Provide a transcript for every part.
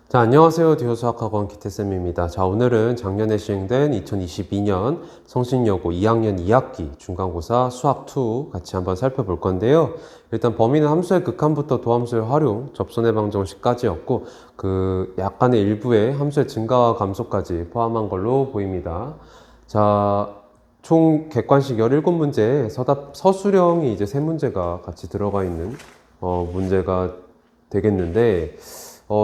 자, 안녕하세요. 듀오수학학원 기태쌤입니다. 자, 오늘은 작년에 시행된 2022년 성신여고 2학년 2학기 중간고사 수학2 같이 한번 살펴볼 건데요. 일단 범위는 함수의 극한부터 도함수의 활용, 접선의 방정식까지였고 약간의 일부의 함수의 증가와 감소까지 포함한 걸로 보입니다. 자, 총 객관식 17문제에 서술형이 이제 3문제가 같이 들어가 있는 문제가 되겠는데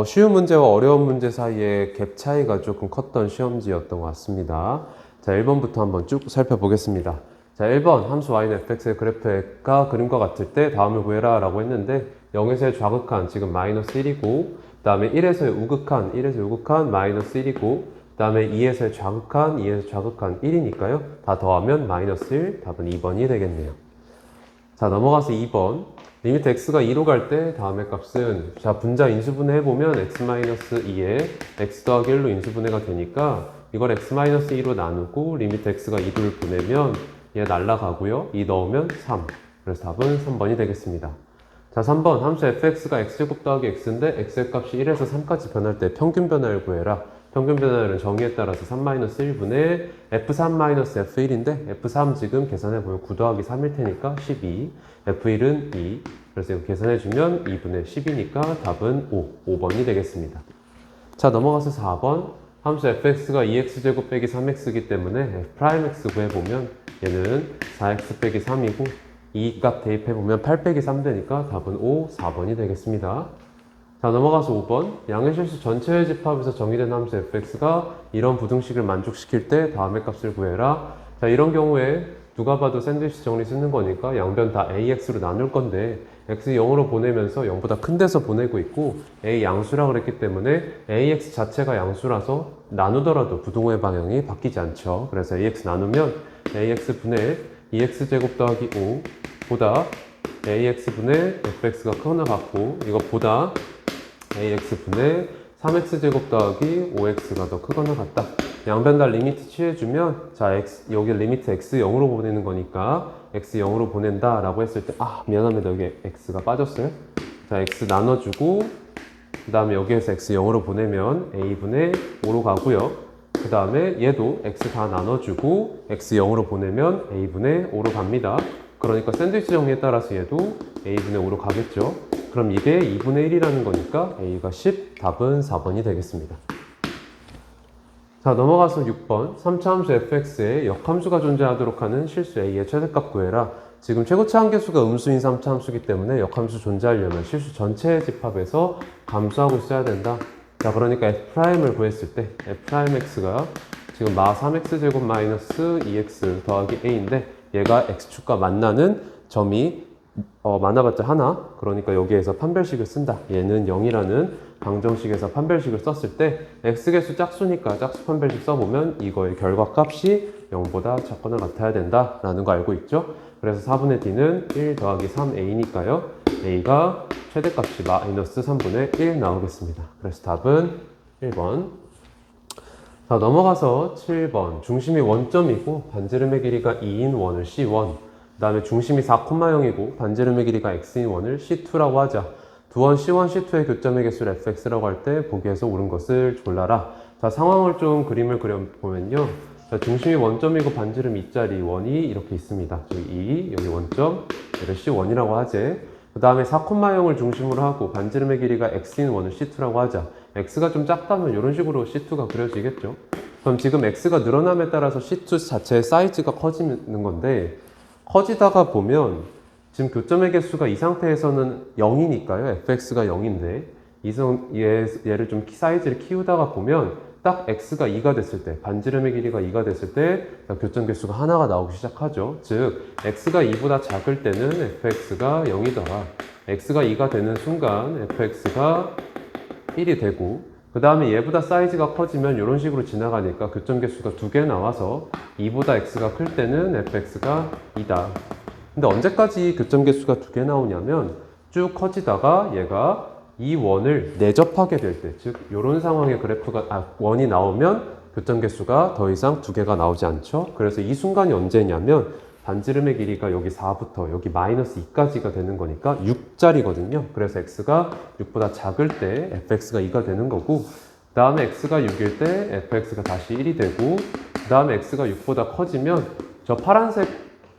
쉬운 문제와 어려운 문제 사이에 갭 차이가 조금 컸던 시험지였던 것 같습니다. 자, 1번부터 한번 쭉 살펴보겠습니다. 자, 1번 함수 y는 fx의 그래프가 그림과 같을 때 다음을 구해라 라고 했는데 0에서의 좌극한 지금 마이너스 1이고 그 다음에 1에서의 우극한 마이너스 1이고 그 다음에 2에서의 좌극한 1이니까요. 다 더하면 마이너스 1, 답은 2번이 되겠네요. 자, 넘어가서 2번. 리미트 x가 2로 갈 때 다음의 값은, 자, 분자 인수분해 해보면 x-2에 x 더하기 1로 인수분해가 되니까 이걸 x-2로 나누고 리미트 x가 2를 보내면 얘 날라가고요. 2 넣으면 3. 그래서 답은 3번이 되겠습니다. 자, 3번. 함수 fx가 x제곱 더하기 x인데 x의 값이 1에서 3까지 변할 때 평균 변화를 구해라. 평균 변화율은 정의에 따라서 3-1분의 f3-f1인데 f3 지금 계산해보면 9 더하기 3일 테니까 12, f1은 2, 그래서 이거 계산해주면 2분의 10이니까 답은 5번이 되겠습니다. 자, 넘어가서 4번. 함수 fx가 2x제곱 빼기 3x이기 때문에 f'x 구해보면 얘는 4x 빼기 3이고 2 값 대입해보면 8 빼기 3 되니까 답은 4번이 되겠습니다. 자, 넘어가서 5번. 양의 실수 전체의 집합에서 정의된 함수 fx가 이런 부등식을 만족시킬 때 다음의 값을 구해라. 자, 이런 경우에 누가 봐도 샌드위치 정리 쓰는 거니까 양변 다 ax로 나눌 건데 x 0으로 보내면서 0보다 큰 데서 보내고 있고 a 양수라 그랬기 때문에 ax 자체가 양수라서 나누더라도 부동호의 방향이 바뀌지 않죠. 그래서 ax 나누면 ax분의 2x제곱 더하기 5 보다 ax분의 fx가 크거나 같고 이것보다 ax분의 3x제곱 더하기 5x가 더 크거나 같다. 양변 다 리미트 취해주면 자, 여기 리미트 x 0으로 보내는 거니까 x 0으로 보낸다 라고 했을 때 미안합니다. 여기 x가 빠졌어요. 자, x 나눠주고 그 다음에 여기에서 x 0으로 보내면 a분의 5로 가고요. 그 다음에 얘도 x 다 나눠주고 x 0으로 보내면 a분의 5로 갑니다. 그러니까 샌드위치 정리에 따라서 얘도 a분의 5로 가겠죠. 그럼 이게 2분의 1이라는 거니까 a가 10, 답은 4번이 되겠습니다. 자, 넘어가서 6번. 3차 함수 fx에 역함수가 존재하도록 하는 실수 a의 최대값 구해라. 지금 최고차 한계수가 음수인 3차 함수이기 때문에 역함수 존재하려면 실수 전체의 집합에서 감수하고 있어야 된다. 자, 그러니까 f'을 구했을 때 f'x가 지금 마 3x제곱 마이너스 2x 더하기 a인데 얘가 x축과 만나는 점이 많아봤자 하나. 그러니까 여기에서 판별식을 쓴다. 얘는 0이라는 방정식에서 판별식을 썼을 때 x개수 짝수니까 짝수 판별식 써보면 이거의 결과값이 0보다 작거나 같아야 된다 라는 거 알고 있죠. 그래서 4분의 d는 1 더하기 3a니까요 a가 최대값이 마이너스 3분의 1 나오겠습니다. 그래서 답은 1번. 자, 넘어가서 7번. 중심이 원점이고 반지름의 길이가 2인 원을 C1, 그 다음에 중심이 4,0이고 반지름의 길이가 x인 원을 C2라고 하자. 두 원 C1, C2의 교점의 개수를 fx라고 할 때 보기에서 옳은 것을 골라라. 자, 상황을 좀 그림을 그려보면요. 자, 중심이 원점이고 반지름 2짜리 원이 이렇게 있습니다. 여기 2, 여기 원점, 얘를 C1이라고 하지. 그 다음에 4,0을 중심으로 하고 반지름의 길이가 x인 원을 C2라고 하자. x가 좀 작다면 이런 식으로 C2가 그려지겠죠. 그럼 지금 x가 늘어남에 따라서 C2 자체의 사이즈가 커지는 건데 커지다가 보면 지금 교점의 개수가 이 상태에서는 0이니까요. fx가 0인데 얘를 좀 사이즈를 키우다가 보면 딱 x가 2가 됐을 때 반지름의 길이가 2가 됐을 때 교점 개수가 하나가 나오기 시작하죠. 즉 x가 2보다 작을 때는 fx가 0이더라. x가 2가 되는 순간 fx가 1이 되고 그 다음에 얘보다 사이즈가 커지면 이런 식으로 지나가니까 교점 개수가 2개 나와서 2보다 x가 클 때는 fx가 2다. 근데 언제까지 교점 개수가 2개 나오냐면 쭉 커지다가 얘가 이 원을 내접하게 될 때, 즉 이런 상황의 원이 나오면 교점 개수가 더 이상 2개가 나오지 않죠. 그래서 이 순간이 언제냐면 반지름의 길이가 여기 4부터 여기 마이너스 2까지가 되는 거니까 6짜리거든요. 그래서 x가 6보다 작을 때 fx가 2가 되는 거고, 그 다음에 x가 6일 때 fx가 다시 1이 되고, 그 다음에 x가 6보다 커지면 저 파란색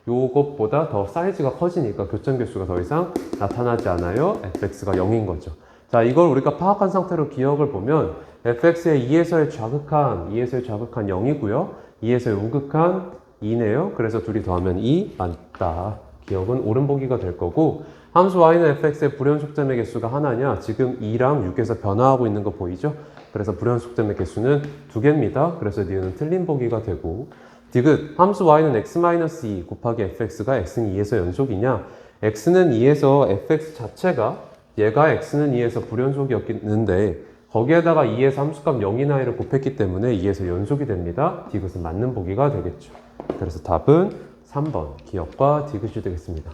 요것보다 더 사이즈가 커지니까 교점계수가 더 이상 나타나지 않아요. fx가 0인 거죠. 자, 이걸 우리가 파악한 상태로 기억을 보면 fx의 2에서의 좌극한 0이고요. 2에서의 우극한 2네요. 그래서 둘이 더하면 2 맞다. 기억은 옳은 보기가 될 거고, 함수 y는 fx의 불연속점의 개수가 하나냐? 지금 2랑 6에서 변화하고 있는 거 보이죠? 그래서 불연속점의 개수는 2개입니다. 그래서 니은 틀린 보기가 되고, 디귿 함수 y는 x-2 곱하기 fx가 x는 2에서 연속이냐? x는 2에서 fx 자체가 얘가 x는 2에서 불연속이었는데 거기에다가 2에서 함수값 0이나이를 곱했기 때문에 2에서 연속이 됩니다. 디귿은 맞는 보기가 되겠죠. 그래서 답은 3번 기억과 디귿이 되겠습니다.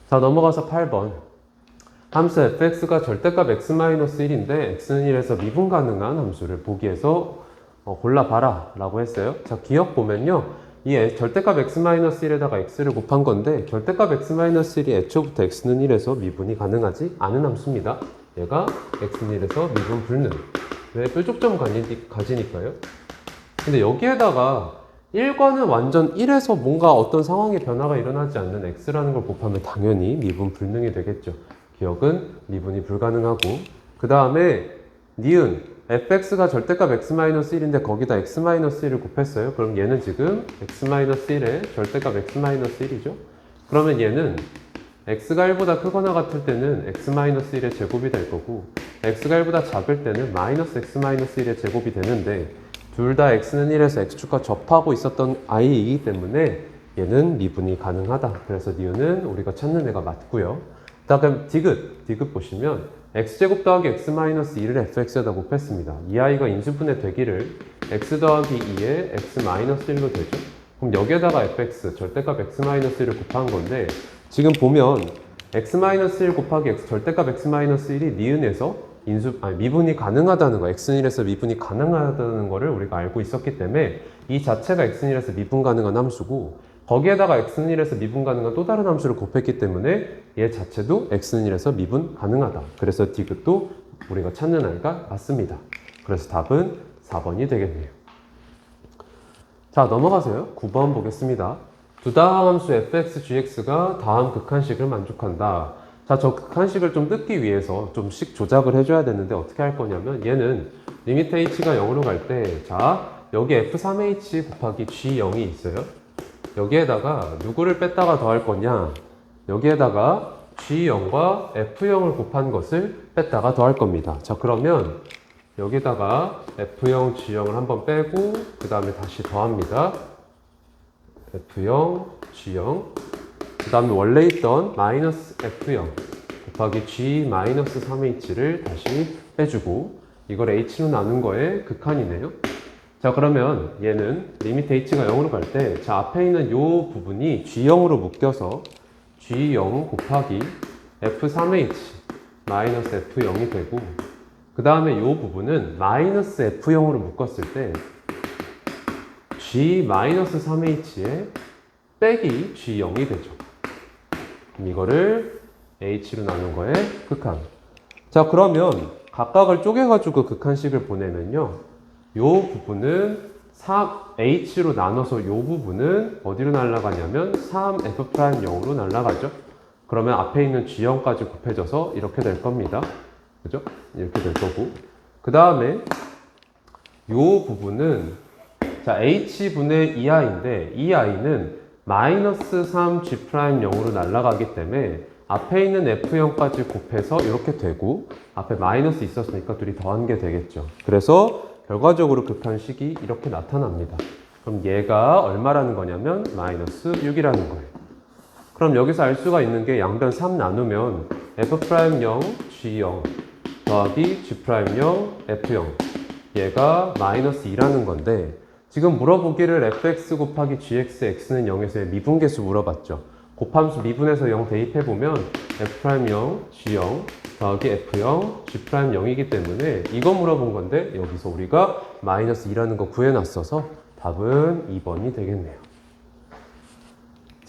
자, 넘어가서 8번. 함수 fx가 절대값 x-1인데 x는 1에서 미분 가능한 함수를 보기에서 골라봐라 라고 했어요. 자, 기억 보면요. 이 절대값 x-1에다가 x를 곱한 건데 절대값 x-1이 애초부터 x는 1에서 미분이 가능하지 않은 함수입니다. 얘가 x는 1에서 미분 불능. 왜? 뾰족점 가지니까요. 근데 여기에다가 1과는 완전 1에서 뭔가 어떤 상황의 변화가 일어나지 않는 x라는 걸 곱하면 당연히 미분 불능이 되겠죠. 기억은 미분이 불가능하고, 그 다음에 니은 fx가 절대값 x-1인데 거기다 x-1을 곱했어요. 그럼 얘는 지금 x-1의 절대값 x-1이죠. 그러면 얘는 x가 1보다 크거나 같을 때는 x-1의 제곱이 될 거고, x가 1보다 작을 때는 마이너스 x-1의 제곱이 되는데 둘 다 x는 1에서 x축과 접하고 있었던 i이기 때문에 얘는 미분이 가능하다. 그래서 니은은 우리가 찾는 애가 맞고요. 다음 디귿 보시면 x제곱 더하기 x-2를 fx에다 곱했습니다. 이 i가 인수분해 되기를 x 더하기 2에 x-1로 되죠. 그럼 여기에다가 fx, 절대값 x-1을 곱한 건데 지금 보면 x-1 곱하기 절대값 x-1이 니은에서 미분이 가능하다는 거, x는 1에서 미분이 가능하다는 거를 우리가 알고 있었기 때문에 이 자체가 x는 1에서 미분 가능한 함수고, 거기에다가 x는 1에서 미분 가능한 또 다른 함수를 곱했기 때문에 얘 자체도 x는 1에서 미분 가능하다. 그래서 디귿도 우리가 찾는 아이가 맞습니다. 그래서 답은 4번이 되겠네요. 자, 넘어가세요. 9번 보겠습니다. 두 다항 함수 fx, gx가 다음 극한식을 만족한다. 자, 저 극한식을 좀 뜯기 위해서 좀 식 조작을 해줘야 되는데 어떻게 할 거냐면 얘는 리미트 h가 0으로 갈 때, 자, 여기 f3h 곱하기 g0이 있어요. 여기에다가 누구를 뺐다가 더할 거냐? 여기에다가 g0과 f0을 곱한 것을 뺐다가 더할 겁니다. 자, 그러면 여기다가 f0, g0을 한번 빼고 그 다음에 다시 더합니다. f0, g0, 그 다음에 원래 있던 마이너스 f0 곱하기 g-3h를 다시 빼주고 이걸 h로 나눈 거에 극한이네요. 자, 그러면 얘는 리미트 h가 0으로 갈 때, 자, 앞에 있는 요 부분이 g0으로 묶여서 g0 곱하기 f3h 마이너스 f0이 되고, 그 다음에 요 부분은 마이너스 f0으로 묶었을 때 g-3h에 빼기 g0이 되죠. 그럼 이거를 h로 나눈 거에 극한. 자, 그러면 각각을 쪼개가지고 극한식을 보내면요, 요 부분은 3h로 나눠서 요 부분은 어디로 날아가냐면 3f'0으로 날아가죠. 그러면 앞에 있는 g0까지 곱해져서 이렇게 될 겁니다. 그죠? 이렇게 될 거고, 그 다음에 요 부분은 자, h분의 2i인데 이 i는 마이너스 3g'0으로 날아가기 때문에 앞에 있는 f0까지 곱해서 이렇게 되고, 앞에 마이너스 있었으니까 둘이 더한 게 되겠죠. 그래서 결과적으로 극한식이 이렇게 나타납니다. 그럼 얘가 얼마라는 거냐면 마이너스 6이라는 거예요. 그럼 여기서 알 수가 있는 게 양변 3 나누면 f'0, g0 더하기 g'0, f0 얘가 마이너스 2라는 건데, 지금 물어보기를 fx 곱하기 gx, x는 0에서의 미분계수 물어봤죠. 곱함수 미분해서 0 대입해보면 f'0, g0 더하기 f0, g'0이기 때문에 이거 물어본 건데 여기서 우리가 마이너스 2라는 거 구해놨어서 답은 2번이 되겠네요.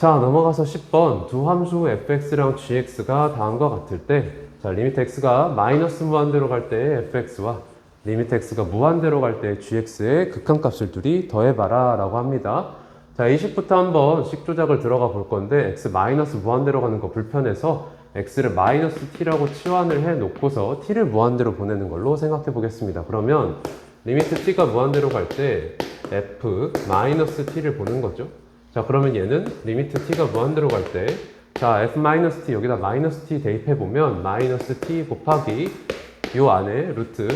자, 넘어가서 10번. 두 함수 fx랑 gx가 다음과 같을 때, 자, 리미트 x가 마이너스 무한대로 갈 때의 fx와 리미트 x가 무한대로 갈 때의 gx의 극한값을 둘이 더해봐라 라고 합니다. 자, 20부터 한번 식 조작을 들어가 볼 건데, x 마이너스 무한대로 가는 거 불편해서 x를 마이너스 t라고 치환을 해 놓고서 t를 무한대로 보내는 걸로 생각해 보겠습니다. 그러면 리미트 t가 무한대로 갈 때 f 마이너스 t를 보는 거죠. 자, 그러면 얘는 리미트 t가 무한대로 갈 때, 자, f-t 여기다 마이너스 t 대입해 보면 마이너스 t 곱하기 요 안에 루트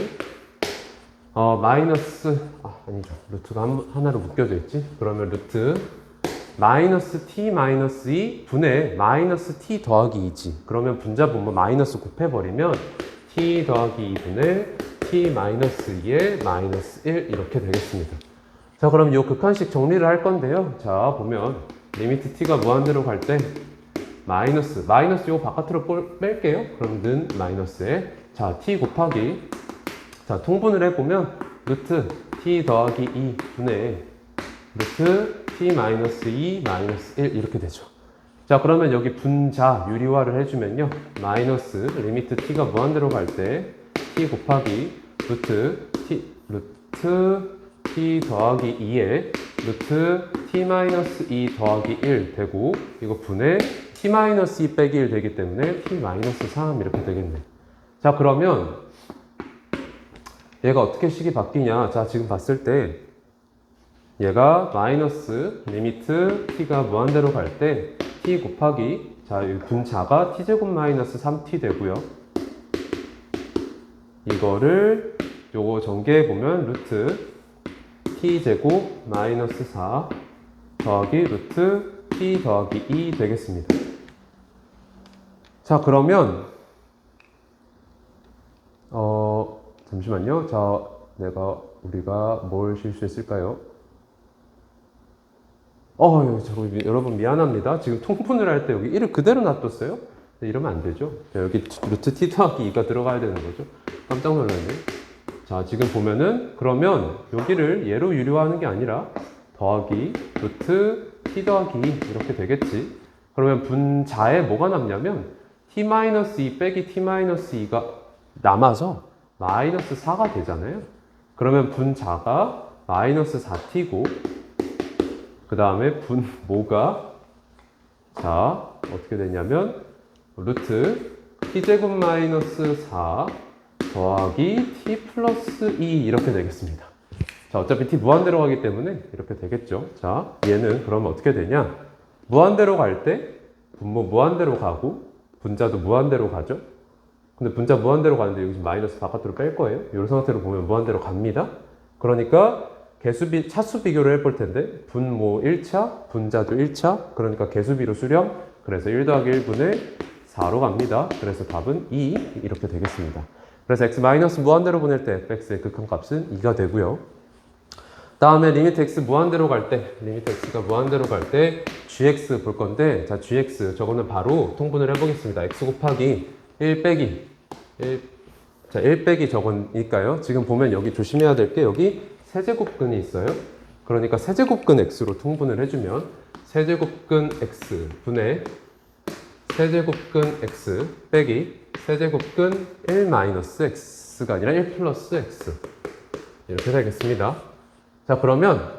아니죠. 루트가 하나로 묶여져 있지. 그러면 루트 마이너스 t 마이너스 2 분의 마이너스 t 더하기 2지. 그러면 분자 분모 마이너스 곱해버리면 t 더하기 2분의 t 마이너스 2의 마이너스 1 이렇게 되겠습니다. 자, 그럼 이 극한식 정리를 할 건데요. 자, 보면 리미트 t가 무한대로 갈 때 마이너스 이거 바깥으로 뺄게요. 그럼 는 마이너스에 자 t 곱하기 자 통분을 해보면 루트 t 더하기 2 분의 루트 t 마이너스 2 마이너스 1 이렇게 되죠. 자, 그러면 여기 분자 유리화를 해주면요. 마이너스 리미트 t가 무한대로 갈 때 t 곱하기 루트 t 더하기 2에 루트 t 마이너스 2 더하기 1 되고 이거 분의 t 마이너스 2 빼기 1 되기 때문에 t 마이너스 3 이렇게 되겠네. 자, 그러면 얘가 어떻게 식이 바뀌냐. 자, 지금 봤을 때 얘가 마이너스 리미트 t가 무한대로 갈 때 t 곱하기 자, 이 분자가 t제곱 마이너스 3t 되고요. 이거를 요거 전개해 보면 루트 t제곱 마이너스 4 더하기 루트 t 더하기 2 되겠습니다. 자, 그러면 잠시만요. 자, 우리가 뭘 실수했을까요? 여러분 미안합니다. 지금 통분을 할 때 여기 1을 그대로 놔뒀어요? 이러면 안 되죠. 자, 여기 루트 t 더하기 2가 들어가야 되는 거죠. 깜짝 놀랐네. 자, 지금 보면은 그러면 여기를 얘로 유리화하는 게 아니라 더하기 루트 t 더하기 2 이렇게 되겠지. 그러면 분자에 뭐가 남냐면 t-2 빼기 t-2가 남아서 마이너스 4가 되잖아요. 그러면 분자가 마이너스 4t고 그 다음에 분모가 자 어떻게 되냐면 루트 t제곱 마이너스 4 더하기 t 플러스 2 이렇게 되겠습니다. 자, 어차피 t 무한대로 가기 때문에 이렇게 되겠죠. 자, 얘는 그러면 어떻게 되냐? 무한대로 갈 때 분모 무한대로 가고 분자도 무한대로 가죠. 근데 분자 무한대로 가는데 여기 마이너스 바깥으로 뺄 거예요. 이런 상태로 보면 무한대로 갑니다. 그러니까 차수 비교를 해볼 텐데 분모 1차, 분자도 1차, 그러니까 개수비로 수렴. 그래서 1 더하기 1분의 4로 갑니다. 그래서 답은 2 이렇게 되겠습니다. 그래서 x 마이너스 무한대로 보낼 때 fx의 극한값은 2가 되고요. 다음에 리미트 x 무한대로 갈 때, 리미트 x가 무한대로 갈 때 gx 볼 건데, 자, gx 저거는 바로 통분을 해보겠습니다. x 곱하기 1 빼기 1 빼기 저거니까요. 지금 보면 여기 조심해야 될 게 여기 세제곱근이 있어요. 그러니까 세제곱근 x로 통분을 해주면 세제곱근 x 분의 세제곱근 x 빼기 세제곱근 1 마이너스 x가 아니라 1 플러스 x 이렇게 되겠습니다. 자, 그러면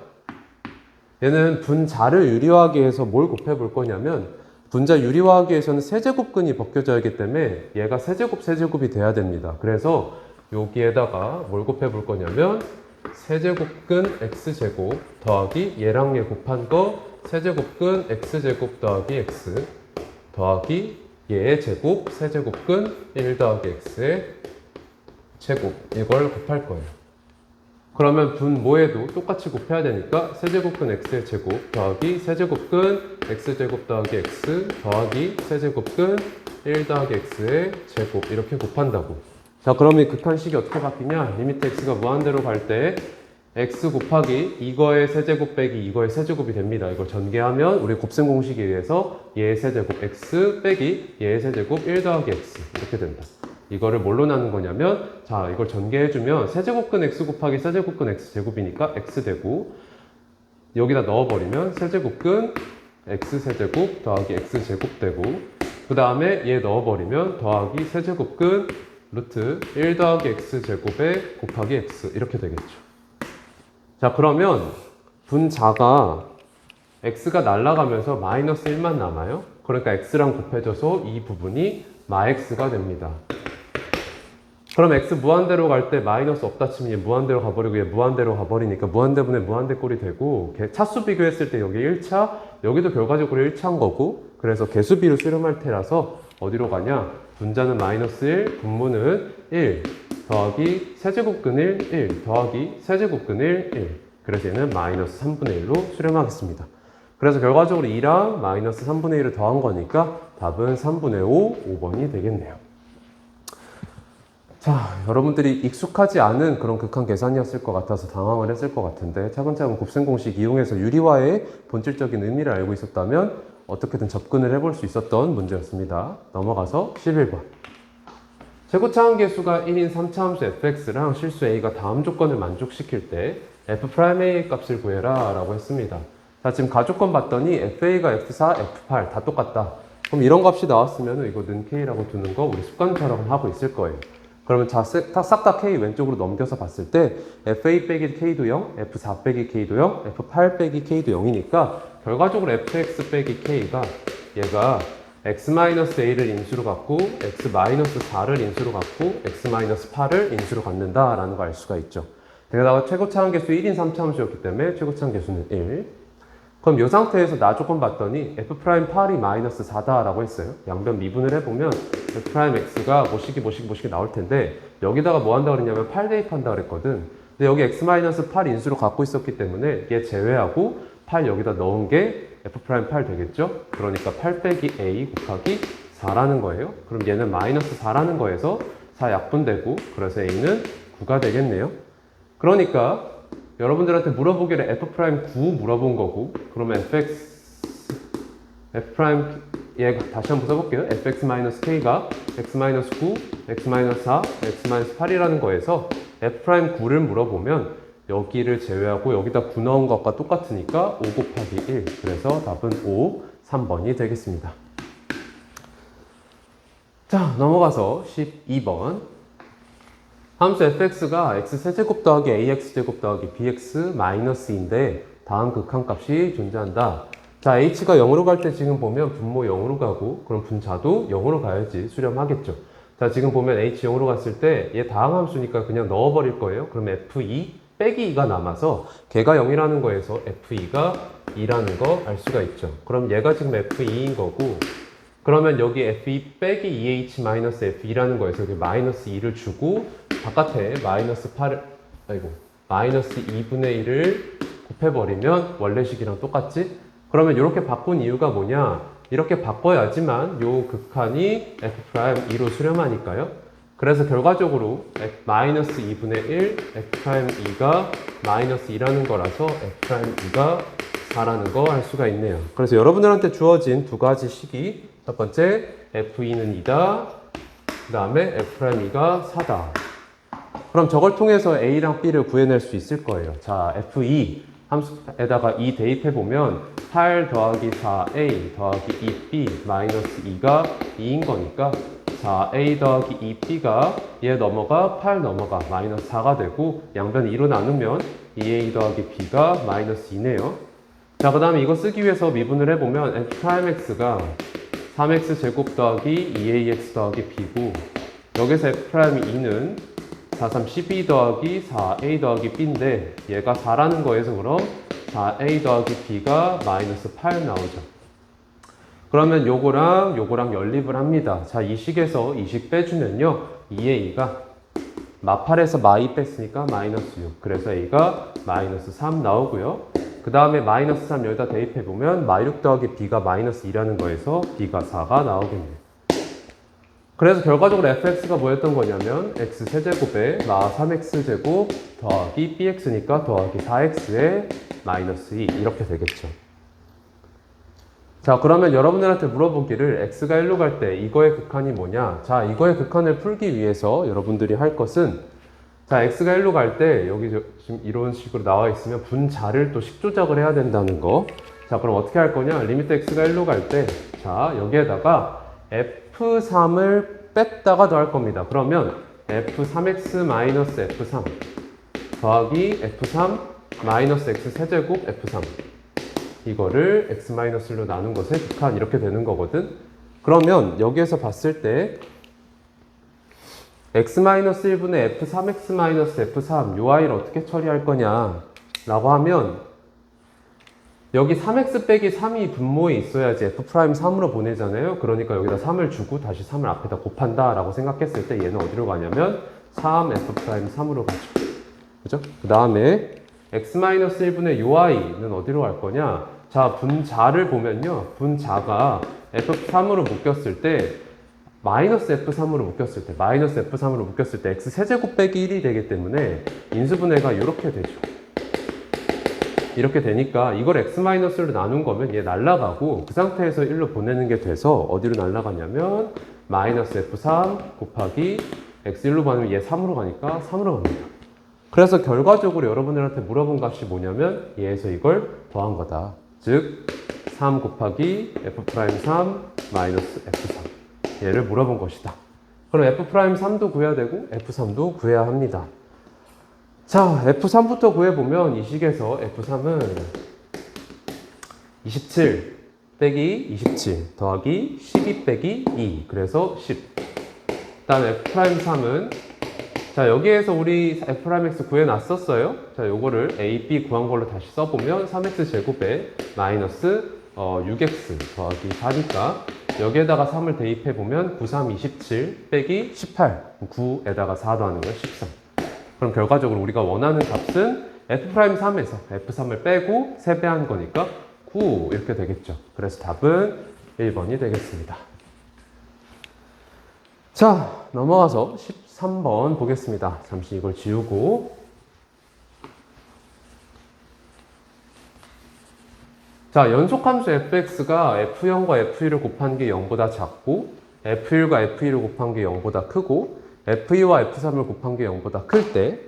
얘는 분자를 유리화하기 위해서 뭘 곱해 볼 거냐면 분자 유리화하기 위해서는 세제곱근이 벗겨져야 하기 때문에 얘가 세제곱이 돼야 됩니다. 그래서 여기에다가 뭘 곱해 볼 거냐면 세제곱근 x제곱 더하기 얘랑 얘 곱한 거 세제곱근 x제곱 더하기 x 더하기 얘의 제곱 세제곱근 1 더하기 x의 제곱 이걸 곱할 거예요. 그러면 분모에도 똑같이 곱해야 되니까 세제곱근 x의 제곱 더하기 세제곱근 x제곱 더하기 x 더하기 세제곱근 1 더하기 x의 제곱 이렇게 곱한다고. 자, 그럼 이 극한식이 어떻게 바뀌냐? 리미트 x가 무한대로 갈 때 x 곱하기 이거의 세제곱 빼기 이거의 세제곱이 됩니다. 이걸 전개하면 우리 곱셈 공식에 의해서 얘의 세제곱 x 빼기 얘의 세제곱 1 더하기 x 이렇게 된다. 이거를 뭘로 나눈 거냐면 자, 이걸 전개해주면 세제곱근 x 곱하기 세제곱근 x 제곱이니까 x 되고 여기다 넣어버리면 세제곱근 x세제곱 더하기 x제곱 되고, 그 다음에 얘 넣어버리면 더하기 세제곱근 루트 1 더하기 x제곱에 곱하기 x 이렇게 되겠죠. 자, 그러면 분자가 x가 날아가면서 마이너스 1만 남아요. 그러니까 x랑 곱해져서 이 부분이 마x가 됩니다. 그럼 x 무한대로 갈 때 마이너스 없다 치면 얘 무한대로 가버리고 얘 무한대로 가버리니까 무한대분의 무한대 꼴이 되고, 차수 비교했을 때 여기 1차, 여기도 결과적으로 1차인 거고, 그래서 개수비를 수렴할 테라서 어디로 가냐? 분자는 마이너스 1, 분모는 1 더하기 세제곱근 1 더하기 세제곱근 1 그래서 얘는 마이너스 3분의 1로 수렴하겠습니다. 그래서 결과적으로 2랑 마이너스 3분의 1을 더한 거니까 답은 3분의 5, 5번이 되겠네요. 자, 여러분들이 익숙하지 않은 그런 극한 계산이었을 것 같아서 당황을 했을 것 같은데, 차근차근 곱셈 공식 이용해서 유리화의 본질적인 의미를 알고 있었다면 어떻게든 접근을 해볼 수 있었던 문제였습니다. 넘어가서 11번. 최고차항 계수가 1인 3차함수 fx랑 실수 a가 다음 조건을 만족시킬 때 f'a의 값을 구해라 라고 했습니다. 자, 지금 가조건 봤더니 fa가 f4, f8 다 똑같다. 그럼 이런 값이 나왔으면 이거 는 k라고 두는 거 우리 습관처럼 하고 있을 거예요. 그러면 싹 다 k 왼쪽으로 넘겨서 봤을 때 fa 빼기 k도 0, f4 빼기 k도 0, f8 빼기 k도 0이니까 결과적으로 fx 빼기 k가 얘가 x-a를 인수로 갖고 x-4를 인수로 갖고 x-8을 인수로 갖는다라는 걸 알 수가 있죠. 게다가 최고차항 계수 1인 3차함수였기 때문에 최고차항 계수는 1. 그럼 이 상태에서 나 조건 봤더니 f'8이 마이너스 4다라고 했어요. 양변 미분을 해보면 f'x가 뭐시기 나올 텐데, 여기다가 뭐 한다고 그랬냐면 8 대입한다고 그랬거든. 근데 여기 x-8 인수로 갖고 있었기 때문에 얘 제외하고 8 여기다 넣은 게 f'8 되겠죠? 그러니까 8 빼기 a 곱하기 4라는 거예요. 그럼 얘는 마이너스 4라는 거에서 4 약분되고, 그래서 a는 9가 되겠네요. 그러니까 여러분들한테 물어보기를 f'9 물어본 거고, 그러면 얘 다시 한번 써볼게요. fx-k가 x-9, x-4, x-8이라는 거에서 f'9를 물어보면 여기를 제외하고 여기다 9 넣은 것과 똑같으니까 5 곱하기 1. 그래서 답은 5, 3번이 되겠습니다. 자, 넘어가서 12번. 함수 fx가 x세제곱 더하기 ax제곱 더하기 bx 마이너스인데 다음 극한값이 존재한다. 자, h가 0으로 갈 때 지금 보면 분모 0으로 가고, 그럼 분자도 0으로 가야지 수렴하겠죠. 자, 지금 보면 h 0으로 갔을 때 얘 다항함수니까 그냥 넣어버릴 거예요. 그럼 f2 빼기 2가 남아서 걔가 0이라는 거에서 f2가 2라는 거 알 수가 있죠. 그럼 얘가 지금 f2인 거고, 그러면 여기 f2 빼기 2h 마이너스 f2라는 거에서 여기 마이너스 2를 주고 바깥에 마이너스 2분의 1을 곱해버리면 원래식이랑 똑같지? 그러면 이렇게 바꾼 이유가 뭐냐? 이렇게 바꿔야지만 요 극한이 f'2로 수렴하니까요. 그래서 결과적으로 마이너스 2분의 1, f'2가 마이너스 2라는 거라서 f'2가 4라는 거 할 수가 있네요. 그래서 여러분들한테 주어진 두 가지 식이, 첫 번째 f2는 2다, 그 다음에 f'2가 4다. 그럼 저걸 통해서 a랑 b를 구해낼 수 있을 거예요. 자, f2 함수에다가 2 대입해보면 8 더하기 4a 더하기 2b 마이너스 2가 2인 거니까, 자, a 더하기 2b가 얘 넘어가 8 넘어가 마이너스 4가 되고, 양변 2로 나누면 2a 더하기 b가 마이너스 2네요. 자, 그 다음에 이거 쓰기 위해서 미분을 해보면 f'x가 3x 제곱 더하기 2ax 더하기 b고, 여기서 f'2는 4, 3, 12 더하기 4a 더하기 b인데 얘가 4라는 거에서 그럼 4a 더하기 b가 마이너스 8 나오죠. 그러면 요거랑 연립을 합니다. 자, 이 식에서 이 식 빼주면요, 2a가 마8에서 마2 뺐으니까 마이너스 6. 그래서 a가 마이너스 3 나오고요. 그 다음에 마이너스 3 여기다 대입해보면 마6 더하기 b가 마이너스 2라는 거에서 b가 4가 나오겠네요. 그래서 결과적으로 fx가 뭐였던 거냐면 x세제곱에 마 3x제곱 더하기 bx니까 더하기 4x에 마이너스 2 이렇게 되겠죠. 자, 그러면 여러분들한테 물어보기를 x가 1로 갈 때 이거의 극한이 뭐냐? 자, 이거의 극한을 풀기 위해서 여러분들이 할 것은, 자, x가 1로 갈 때 여기 지금 이런 식으로 나와 있으면 분자를 또 식조작을 해야 된다는 거. 자, 그럼 어떻게 할 거냐? 리미트 x가 1로 갈 때, 자, 여기에다가 f3을 뺐다가 더할 겁니다. 그러면 f3x f3 더하기 f3 마이너스 x 세제곱 f3 이거를 x-1로 나눈 것에 극한 이렇게 되는 거거든. 그러면 여기에서 봤을 때 x-1분의 f3x-f3 요 아이를 어떻게 처리할 거냐 라고 하면 여기 3x 빼기 3이 분모에 있어야지 f'3으로 보내잖아요. 그러니까 여기다 3을 주고 다시 3을 앞에다 곱한다 라고 생각했을 때 얘는 어디로 가냐면 3f'3으로 가죠. 그죠? 그 다음에 x-1분의 요 i는 어디로 갈 거냐? 자, 분자를 보면요. 분자가 f3으로 묶였을 때 마이너스 f3으로 묶였을 때 x 세제곱 빼기 1이 되기 때문에 인수분해가 이렇게 되죠. 이렇게 되니까 이걸 x-로 나눈 거면 얘 날라가고 그 상태에서 1로 보내는 게 돼서 어디로 날라가냐면 마이너스 f3 곱하기 x1로 가면 얘 3으로 가니까 3으로 갑니다. 그래서 결과적으로 여러분들한테 물어본 값이 뭐냐면 얘에서 이걸 더한 거다. 즉 3 곱하기 f'3 마이너스 f3 얘를 물어본 것이다. 그럼 f'3도 구해야 되고 f3도 구해야 합니다. 자, f3부터 구해보면 이 식에서 f3은 27 빼기 27 더하기 12 빼기 2 그래서 10. 그 다음에 f'3은 자, 여기에서 우리 f'x 구해놨었어요. 자, 요거를 a, b 구한 걸로 다시 써보면 3x 제곱에 마이너스 6x 더하기 4니까 여기에다가 3을 대입해보면 9, 3, 27 빼기 18 9에다가 4 더하는 거예요. 13. 그럼 결과적으로 우리가 원하는 값은 f'3에서 f3을 빼고 3배한 거니까 9 이렇게 되겠죠. 그래서 답은 1번이 되겠습니다. 자, 넘어가서 13번 보겠습니다. 잠시 이걸 지우고. 자, 연속함수 fx가 f0과 f2를 곱한 게 0보다 작고 f1과 f2를 곱한 게 0보다 크고 f2와 f3을 곱한 게 0보다 클 때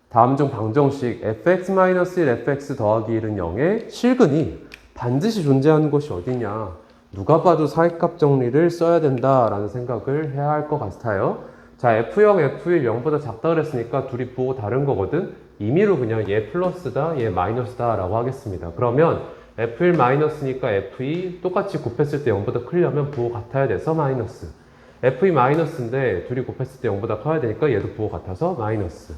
다음 중 방정식 fx-1 fx 더하기 1은 0의 실근이 반드시 존재하는 것이 어디냐. 누가 봐도 사익값 정리를 써야 된다라는 생각을 해야 할 것 같아요. 자, f0, f1 0보다 작다 그랬으니까 둘이 부호 다른 거거든. 임의로 그냥 얘 플러스다, 얘 마이너스다 라고 하겠습니다. 그러면 f1 마이너스니까 f2 똑같이 곱했을 때 0보다 크려면 부호 같아야 돼서 마이너스. f2 마이너스인데 둘이 곱했을 때 0보다 커야 되니까 얘도 부호 같아서 마이너스.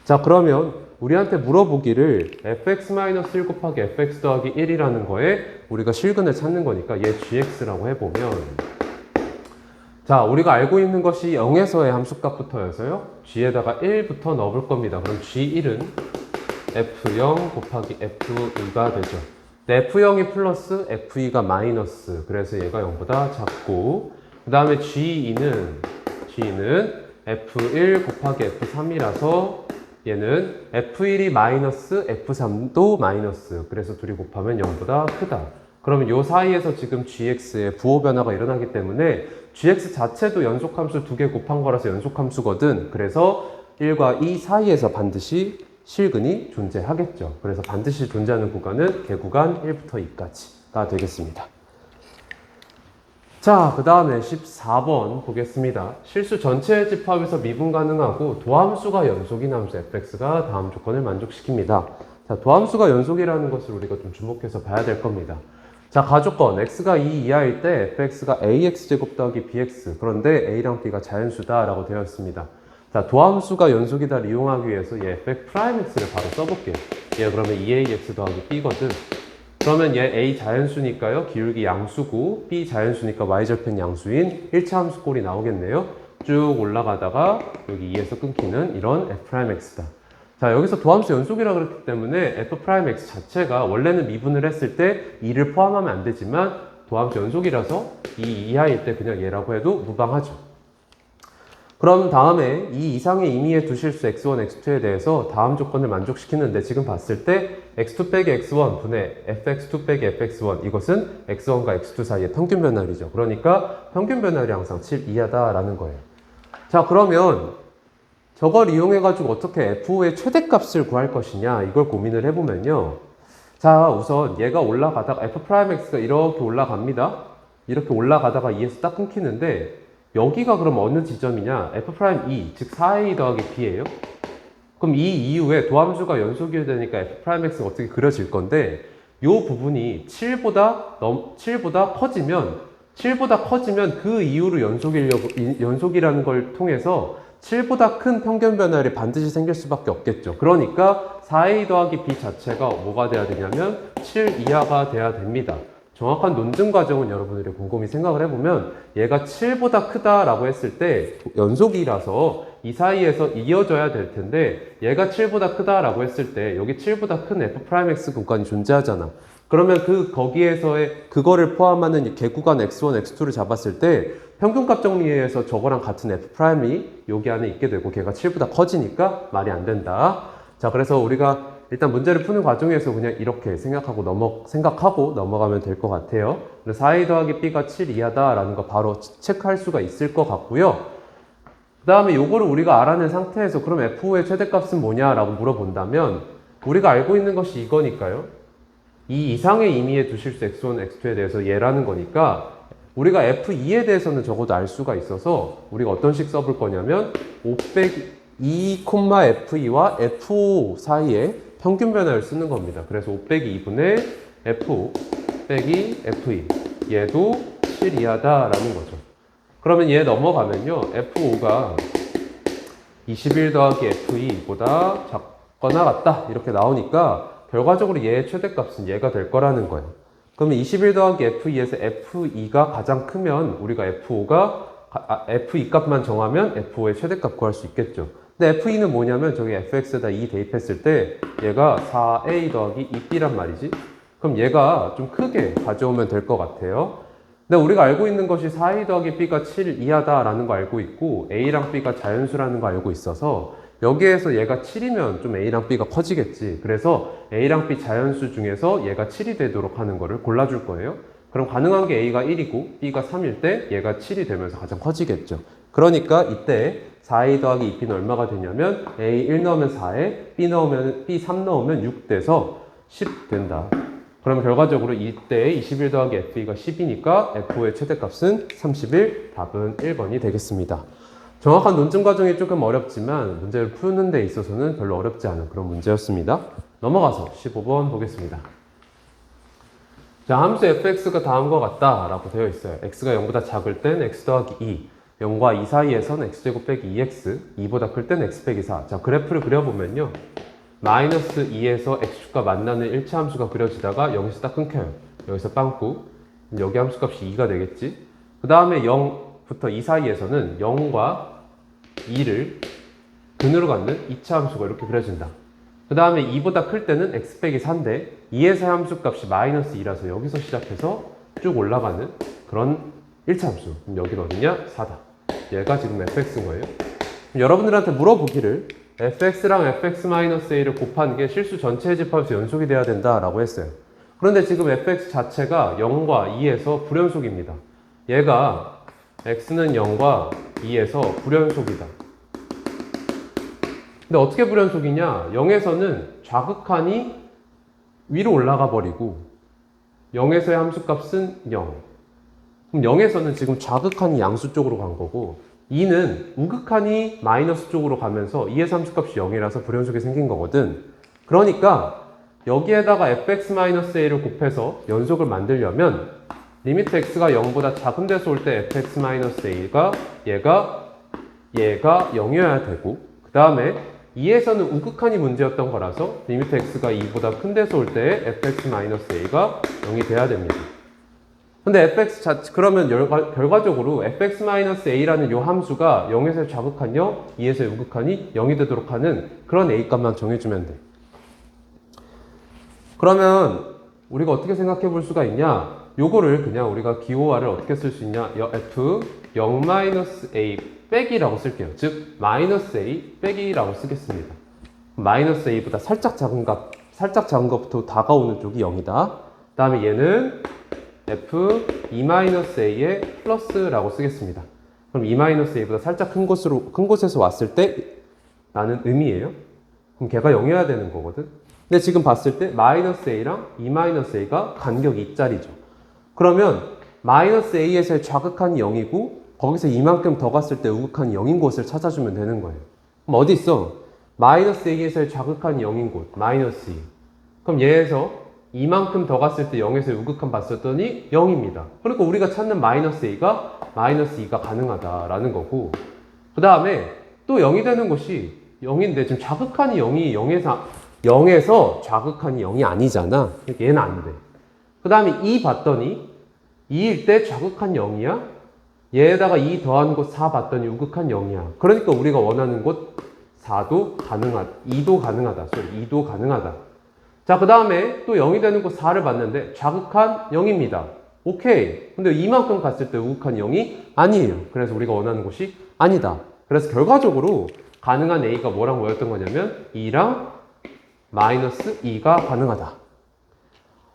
자, 그러면 우리한테 물어보기를 fx-1 곱하기 fx 더하기 1이라는 거에 우리가 실근을 찾는 거니까 얘 gx라고 해보면 자, 우리가 알고 있는 것이 0에서의 함수값부터여서요. g에다가 1부터 넣어볼 겁니다. 그럼 g1은 f0 곱하기 f2가 되죠. f0이 플러스 f2가 마이너스. 그래서 얘가 0보다 작고 그 다음에 g2는 f1 곱하기 f3이라서 얘는 f1이 마이너스 f3도 마이너스. 그래서 둘이 곱하면 0보다 크다. 그러면 요 사이에서 지금 gx의 부호 변화가 일어나기 때문에 gx 자체도 연속함수 2개 곱한 거라서 연속함수거든. 그래서 1과 2 사이에서 반드시 실근이 존재하겠죠. 그래서 반드시 존재하는 구간은 개구간 1부터 2까지가 되겠습니다. 자, 그 다음에 14번 보겠습니다. 실수 전체의 집합에서 미분 가능하고 도함수가 연속인 함수 fx가 다음 조건을 만족시킵니다. 자, 도함수가 연속이라는 것을 우리가 좀 주목해서 봐야 될 겁니다. 자, 가조건 x가 2 이하일 때 fx가 ax제곱 더하기 bx 그런데 a랑 b가 자연수다 라고 되어 있습니다. 자, 도함수가 연속이다를 이용하기 위해서 얘 fx를 바로 써볼게요. 얘 그러면 2ax 더하기 b거든. 그러면 얘 a 자연수니까요. 기울기 양수고 b 자연수니까 y절편 양수인 1차 함수꼴이 나오겠네요. 쭉 올라가다가 여기 2에서 끊기는 이런 f'x다. 자, 여기서 도함수 연속이라 그랬기 때문에 f'x 자체가 원래는 미분을 했을 때 2를 포함하면 안 되지만 도함수 연속이라서 2 이하일 때 그냥 얘라고 해도 무방하죠. 그럼 다음에 이 이상의 임의의 두 실수 x1, x2에 대해서 다음 조건을 만족시키는데 지금 봤을 때 x2 빼기 x1 분의 fx2 빼기 fx1 이것은 x1과 x2 사이의 평균 변화율이죠. 그러니까 평균 변화율이 항상 7 이하다라는 거예요. 자, 그러면 저걸 이용해가지고 어떻게 f5의 최대값을 구할 것이냐 이걸 고민을 해보면요. 자, 우선 얘가 올라가다가 f'x가 이렇게 올라갑니다. 이렇게 올라가다가 2에서 딱 끊기는데 여기가 그럼 어느 지점이냐? f'2, 즉 4a 더하기 b예요. 그럼 이 이후에 도함수가 연속이 되니까 f'x가 어떻게 그려질 건데 이 부분이 7보다 커지면 그 이후로 연속이라는 걸 통해서 7보다 큰 평균 변화율이 반드시 생길 수밖에 없겠죠. 그러니까 4a 더하기 b 자체가 뭐가 돼야 되냐면 7 이하가 돼야 됩니다. 정확한 논증 과정은 여러분들이 곰곰이 생각을 해보면 얘가 7보다 크다라고 했을 때 연속이라서 이 사이에서 이어져야 될 텐데 얘가 7보다 크다라고 했을 때 여기 7보다 큰 f'x 구간이 존재하잖아. 그러면 거기에서의 그거를 포함하는 개구간 x1, x2를 잡았을 때 평균값 정리에서 저거랑 같은 f'이 여기 안에 있게 되고 걔가 7보다 커지니까 말이 안 된다. 자, 그래서 우리가 일단 문제를 푸는 과정에서 그냥 이렇게 생각하고 넘어가면 될 것 같아요. 4a 더하기 b가 7 이하다라는 거 바로 체크할 수가 있을 것 같고요. 그 다음에 요거를 우리가 알아낸 상태에서 그럼 f5의 최대값은 뭐냐라고 물어본다면 우리가 알고 있는 것이 이거니까요. 이 이상의 의미의 두 실수 x1, x2에 대해서 얘라는 거니까 우리가 f2에 대해서는 적어도 알 수가 있어서 우리가 어떤 식 써볼 거냐면 5 2, f2와 f5 사이에 평균 변화를 쓰는 겁니다. 그래서 5 2분의 f5 빼기 f2 얘도 7 이하다라는 거죠. 그러면 얘 넘어가면요 f5가 21 더하기 f2보다 작거나 같다 이렇게 나오니까 결과적으로 얘의 최대값은 얘가 될 거라는 거예요. 그러면 21 더하기 f2에서 f2가 가장 크면 우리가 f2 값만 정하면 f5의 최대값 구할 수 있겠죠. 근데 f2는 뭐냐면 저기 fx에다 2 대입했을 때 얘가 4a 더하기 2b란 말이지. 그럼 얘가 좀 크게 가져오면 될 것 같아요. 근데 우리가 알고 있는 것이 4a 더하기 b가 7 이하다라는 거 알고 있고 a랑 b가 자연수라는 거 알고 있어서 여기에서 얘가 7이면 좀 a랑 b가 커지겠지. 그래서 a랑 b 자연수 중에서 얘가 7이 되도록 하는 거를 골라줄 거예요. 그럼 가능한 게 a가 1이고 b가 3일 때 얘가 7이 되면서 가장 커지겠죠. 그러니까 이때 4a 더하기 2b는 얼마가 되냐면 a 1 넣으면 4에 b 3 넣으면 6 돼서 10 된다. 그러면 결과적으로 이때 21 더하기 f2가 10이니까 f5의 최대값은 31, 답은 1번이 되겠습니다. 정확한 논증 과정이 조금 어렵지만 문제를 푸는 데 있어서는 별로 어렵지 않은 그런 문제였습니다. 넘어가서 15번 보겠습니다. 자, 함수 fx가 다음과 같다 라고 되어 있어요. x가 0보다 작을 땐 x 더하기 2, 0과 2 사이에선 x제곱 빼기 2x, 2보다 클 땐 x 빼기 4. 자, 그래프를 그려보면요. 마이너스 2에서 x축과 만나는 일차 함수가 그려지다가 여기서 딱 끊겨요. 여기서 빵꾸. 여기 함수값이 2가 되겠지. 그 다음에 0부터 2 사이에서는 0과 2를 근으로 갖는 2차 함수가 이렇게 그려진다. 그 다음에 2보다 클 때는 x 빼기 4인데 2에서의 함수값이 마이너스 2라서 여기서 시작해서 쭉 올라가는 그런 1차 함수. 그럼 여기는 어디냐? 4다. 얘가 지금 fx인 거예요. 여러분들한테 물어보기를 fx랑 fx-a를 곱한 게 실수 전체의 집합에서 연속이 돼야 된다라고 했어요. 그런데 지금 fx 자체가 0과 2에서 불연속입니다. 얘가 x는 0과 2에서 불연속이다. 근데 어떻게 불연속이냐? 0에서는 좌극한이 위로 올라가 버리고 0에서의 함수값은 0. 그럼 0에서는 지금 좌극한이 양수 쪽으로 간 거고 2는 우극한이 마이너스 쪽으로 가면서 2의 함수값이 0이라서 불연속이 생긴 거거든. 그러니까 여기에다가 fx-a를 곱해서 연속을 만들려면 리미트 x가 0보다 작은 데서 올 때 fx-a가 얘가 0이어야 되고 그 다음에 2에서는 우극한이 문제였던 거라서 리미트 x가 2보다 큰 데서 올 때 fx-a가 0이 돼야 됩니다. 근데 그러면 결과적으로 fx-a라는 요 함수가 0에서의 좌극한 0, 2에서의 우극한이 0이 되도록 하는 그런 a 값만 정해주면 돼. 그러면 우리가 어떻게 생각해 볼 수가 있냐? 요거를 그냥 우리가 기호화를 어떻게 쓸 수 있냐? f 0-a 빼기라고 쓸게요. 즉 마이너스 a 빼기라고 쓰겠습니다. 마이너스 a보다 살짝 작은 것부터 다가오는 쪽이 0이다. 그 다음에 얘는 f 2-a의 플러스라고 쓰겠습니다. 그럼 2-a보다 살짝 큰 곳에서 왔을 때 나는 의미예요. 그럼 걔가 0이어야 되는 거거든. 근데 지금 봤을 때 마이너스 a랑 2-a가 간격이 2짜리죠. 그러면 마이너스 a에서의 좌극한이 0이고 거기서 이만큼 더 갔을 때 우극한이 0인 곳을 찾아주면 되는 거예요. 그럼 어디 있어? 마이너스 a에서의 좌극한이 0인 곳, 마이너스 2. 그럼 얘에서 이만큼 더 갔을 때 0에서 우극한 봤었더니 0입니다. 그러니까 우리가 찾는 마이너스 a가 마이너스 2가 가능하다라는 거고, 그 다음에 또 0이 되는 곳이 0인데 지금 좌극한이 0이 0에서 좌극한이 0이 아니잖아. 그러니까 얘는 안 돼. 그 다음에 2 봤더니 2일 때 좌극한 0이야. 얘에다가 2 더한 곳 4 봤더니 우극한 0이야. 그러니까 우리가 원하는 곳 4도 가능하다. 2도 가능하다. 2도 가능하다. 자, 그 다음에 또 0이 되는 곳 4를 봤는데 좌극한 0입니다. 오케이. 근데 이만큼 갔을 때 우극한 0이 아니에요. 그래서 우리가 원하는 곳이 아니다. 그래서 결과적으로 가능한 a가 뭐랑 뭐였던 거냐면 2랑 마이너스 2가 가능하다.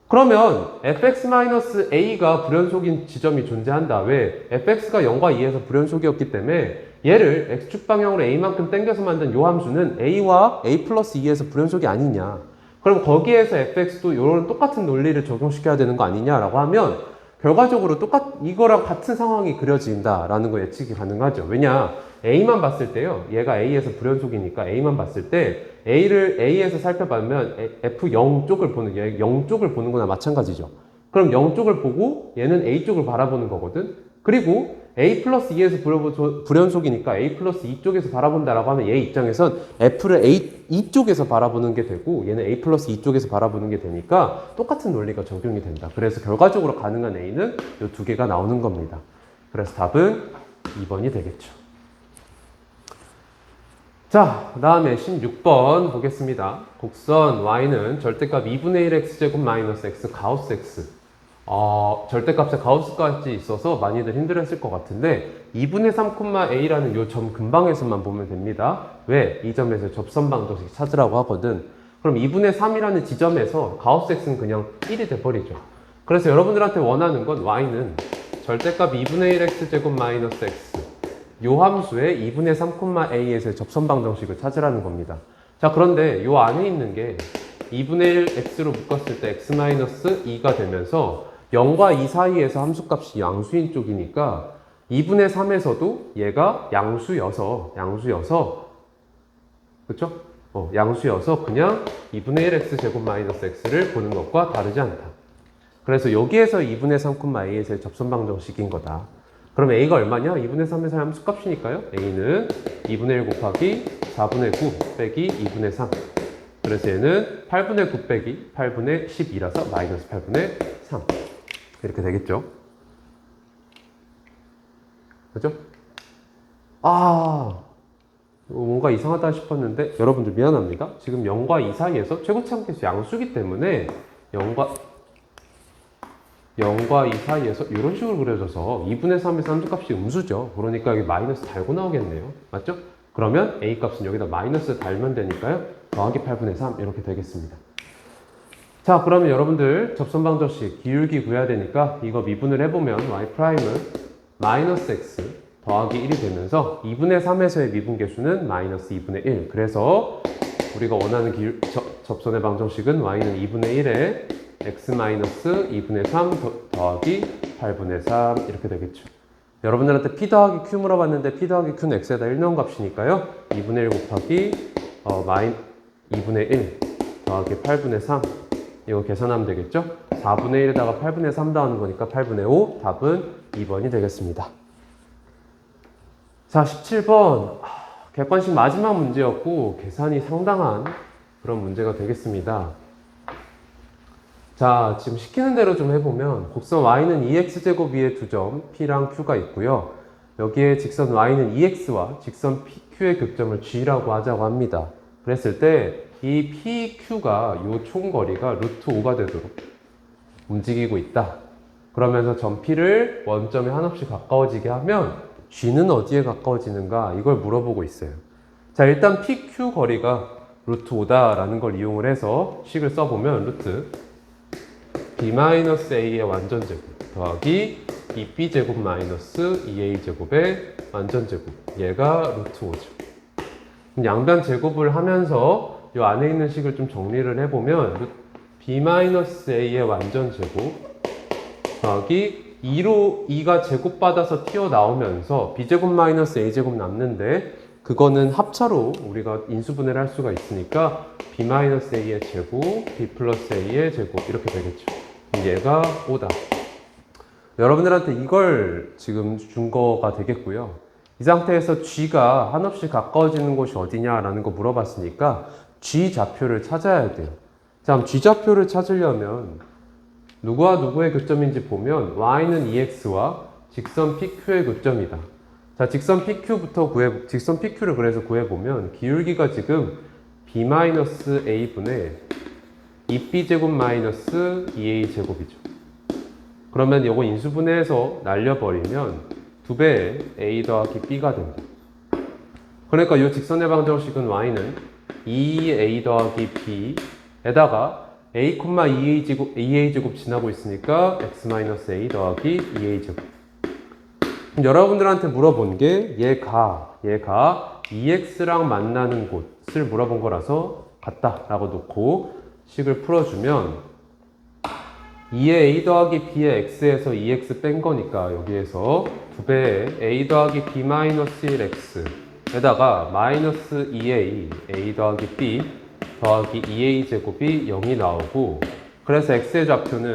그러면 fx-a가 불연속인 지점이 존재한다. 왜? fx가 0과 2에서 불연속이었기 때문에 얘를 x축 방향으로 a만큼 당겨서 만든 요 함수는 a와 a 플러스 2에서 불연속이 아니냐. 그럼 거기에서 fx도 이런 똑같은 논리를 적용시켜야 되는 거 아니냐라고 하면 결과적으로 이거랑 같은 상황이 그려진다라는 거 예측이 가능하죠. 왜냐? a만 봤을 때요. 얘가 a에서 불연속이니까 a만 봤을 때 a를 a에서 살펴보면 f0 쪽을 보는, 얘 0 쪽을 보는 거나 마찬가지죠. 그럼 0 쪽을 보고 얘는 a 쪽을 바라보는 거거든. 그리고 a 플러스 2에서 불연속이니까 a 플러스 2 쪽에서 바라본다라고 하면 얘 입장에선 f를 a 쪽에서 바라보는 게 되고 얘는 a 플러스 2 쪽에서 바라보는 게 되니까 똑같은 논리가 적용이 된다. 그래서 결과적으로 가능한 a는 이 두 개가 나오는 겁니다. 그래서 답은 2번이 되겠죠. 자, 그 다음에 16번 보겠습니다. 곡선 y는 절대값 2분의 1 x제곱 마이너스 x 가우스 x. 절대값에 가우스까지 있어서 많이들 힘들었을 것 같은데 2분의 3,a라는 요 점 근방에서만 보면 됩니다. 왜? 이 점에서 접선 방정식 찾으라고 하거든. 그럼 2분의 3이라는 지점에서 가우스 x는 그냥 1이 돼버리죠. 그래서 여러분들한테 원하는 건 y는 절대값 2분의 1 x제곱 마이너스 x 요 함수의 2분의 3,a에서의 접선 방정식을 찾으라는 겁니다. 자, 그런데 요 안에 있는 게 2분의 1 x로 묶었을 때 x-2가 되면서 0과 2 사이에서 함수값이 양수인 쪽이니까 2분의 3에서도 얘가 양수여서 그쵸? 양수여서 그냥 2분의 1 x제곱 마이너스 x를 보는 것과 다르지 않다. 그래서 여기에서 2분의 3,a에서의 접선 방정식인 거다. 그럼 a가 얼마냐? 2분의 3에서 함수값이니까요. a는 2분의 1 곱하기 4분의 9 빼기 2분의 3. 그래서 얘는 8분의 9 빼기 8분의 12라서 마이너스 8분의 3. 이렇게 되겠죠. 그죠? 뭔가 이상하다 싶었는데 여러분들 미안합니다. 지금 0과 2 사이에서 최고치 함께수 양수기 때문에 0과 2 사이에서 이런 식으로 그려져서 2분의 3에서 함수값이 음수죠. 그러니까 여기 마이너스 달고 나오겠네요. 맞죠? 그러면 a 값은 여기다 마이너스 달면 되니까요. 더하기 8분의 3 이렇게 되겠습니다. 자, 그러면 여러분들 접선 방정식 기울기 구해야 되니까 이거 미분을 해보면 y 프라임은 마이너스 x 더하기 1이 되면서 2분의 3에서의 미분 계수는 마이너스 2분의 1. 그래서 우리가 원하는 접선의 방정식은 y는 2분의 1에 x-2분의 3 더하기 8분의 3 이렇게 되겠죠. 여러분들한테 p 더하기 q 물어봤는데 p 더하기 q는 x에다 1 넣은 값이니까요. 2분의 1 곱하기 2분의 1 더하기 8분의 3 이거 계산하면 되겠죠. 4분의 1에다가 8분의 3 더하는 거니까 8분의 5 답은 2번이 되겠습니다. 자, 17번 객관식 마지막 문제였고 계산이 상당한 그런 문제가 되겠습니다. 자, 지금 시키는 대로 좀 해보면 곡선 y는 2x제곱 위에 두 점 p랑 q가 있고요. 여기에 직선 y는 2x와 직선 q의 교점을 g라고 하자고 합니다. 그랬을 때 이 pq가 요 총거리가 루트 5가 되도록 움직이고 있다. 그러면서 점 p를 원점에 한없이 가까워지게 하면 g는 어디에 가까워지는가 이걸 물어보고 있어요. 자, 일단 pq 거리가 루트 5다라는 걸 이용을 해서 식을 써보면 루트 b-a의 완전제곱 더하기 2b제곱 마이너스 2a제곱의 완전제곱 얘가 루트 5죠. 양변 제곱을 하면서 이 안에 있는 식을 좀 정리를 해보면 b-a의 완전 제곱 더하기 2가 제곱받아서 튀어나오면서 b제곱 마이너스 a제곱 남는데 그거는 합차로 우리가 인수분해를 할 수가 있으니까 b-a의 제곱, b 플러스 a의 제곱 이렇게 되겠죠. 얘가 5다. 여러분들한테 이걸 지금 준 거가 되겠고요. 이 상태에서 g가 한없이 가까워지는 곳이 어디냐라는 거 물어봤으니까 g 좌표를 찾아야 돼요. 자, 그럼 g 좌표를 찾으려면 누구와 누구의 교점인지 보면 y는 ex와 직선 pq의 교점이다. 자, 직선 pq를 그래서 구해보면 기울기가 지금 b-a분의 2b제곱 마이너스 2a제곱이죠. 그러면 이거 인수분해해서 날려버리면 2배의 a 더하기 b가 됩니다. 그러니까 이 직선의 방정식은 y는 2a 더하기 b에다가 a, 2a제곱 지나고 있으니까 x-a 더하기 2a제곱. 그럼 여러분들한테 물어본 게 얘가 2x랑 만나는 곳을 물어본 거라서 같다라고 놓고 식을 풀어주면 2의 a 더하기 b의 x에서 2x 뺀 거니까 여기에서 2배의 a 더하기 b 마이너스 1x에다가 마이너스 2a a 더하기 b 더하기 2a 제곱이 0이 나오고 그래서 x의 좌표는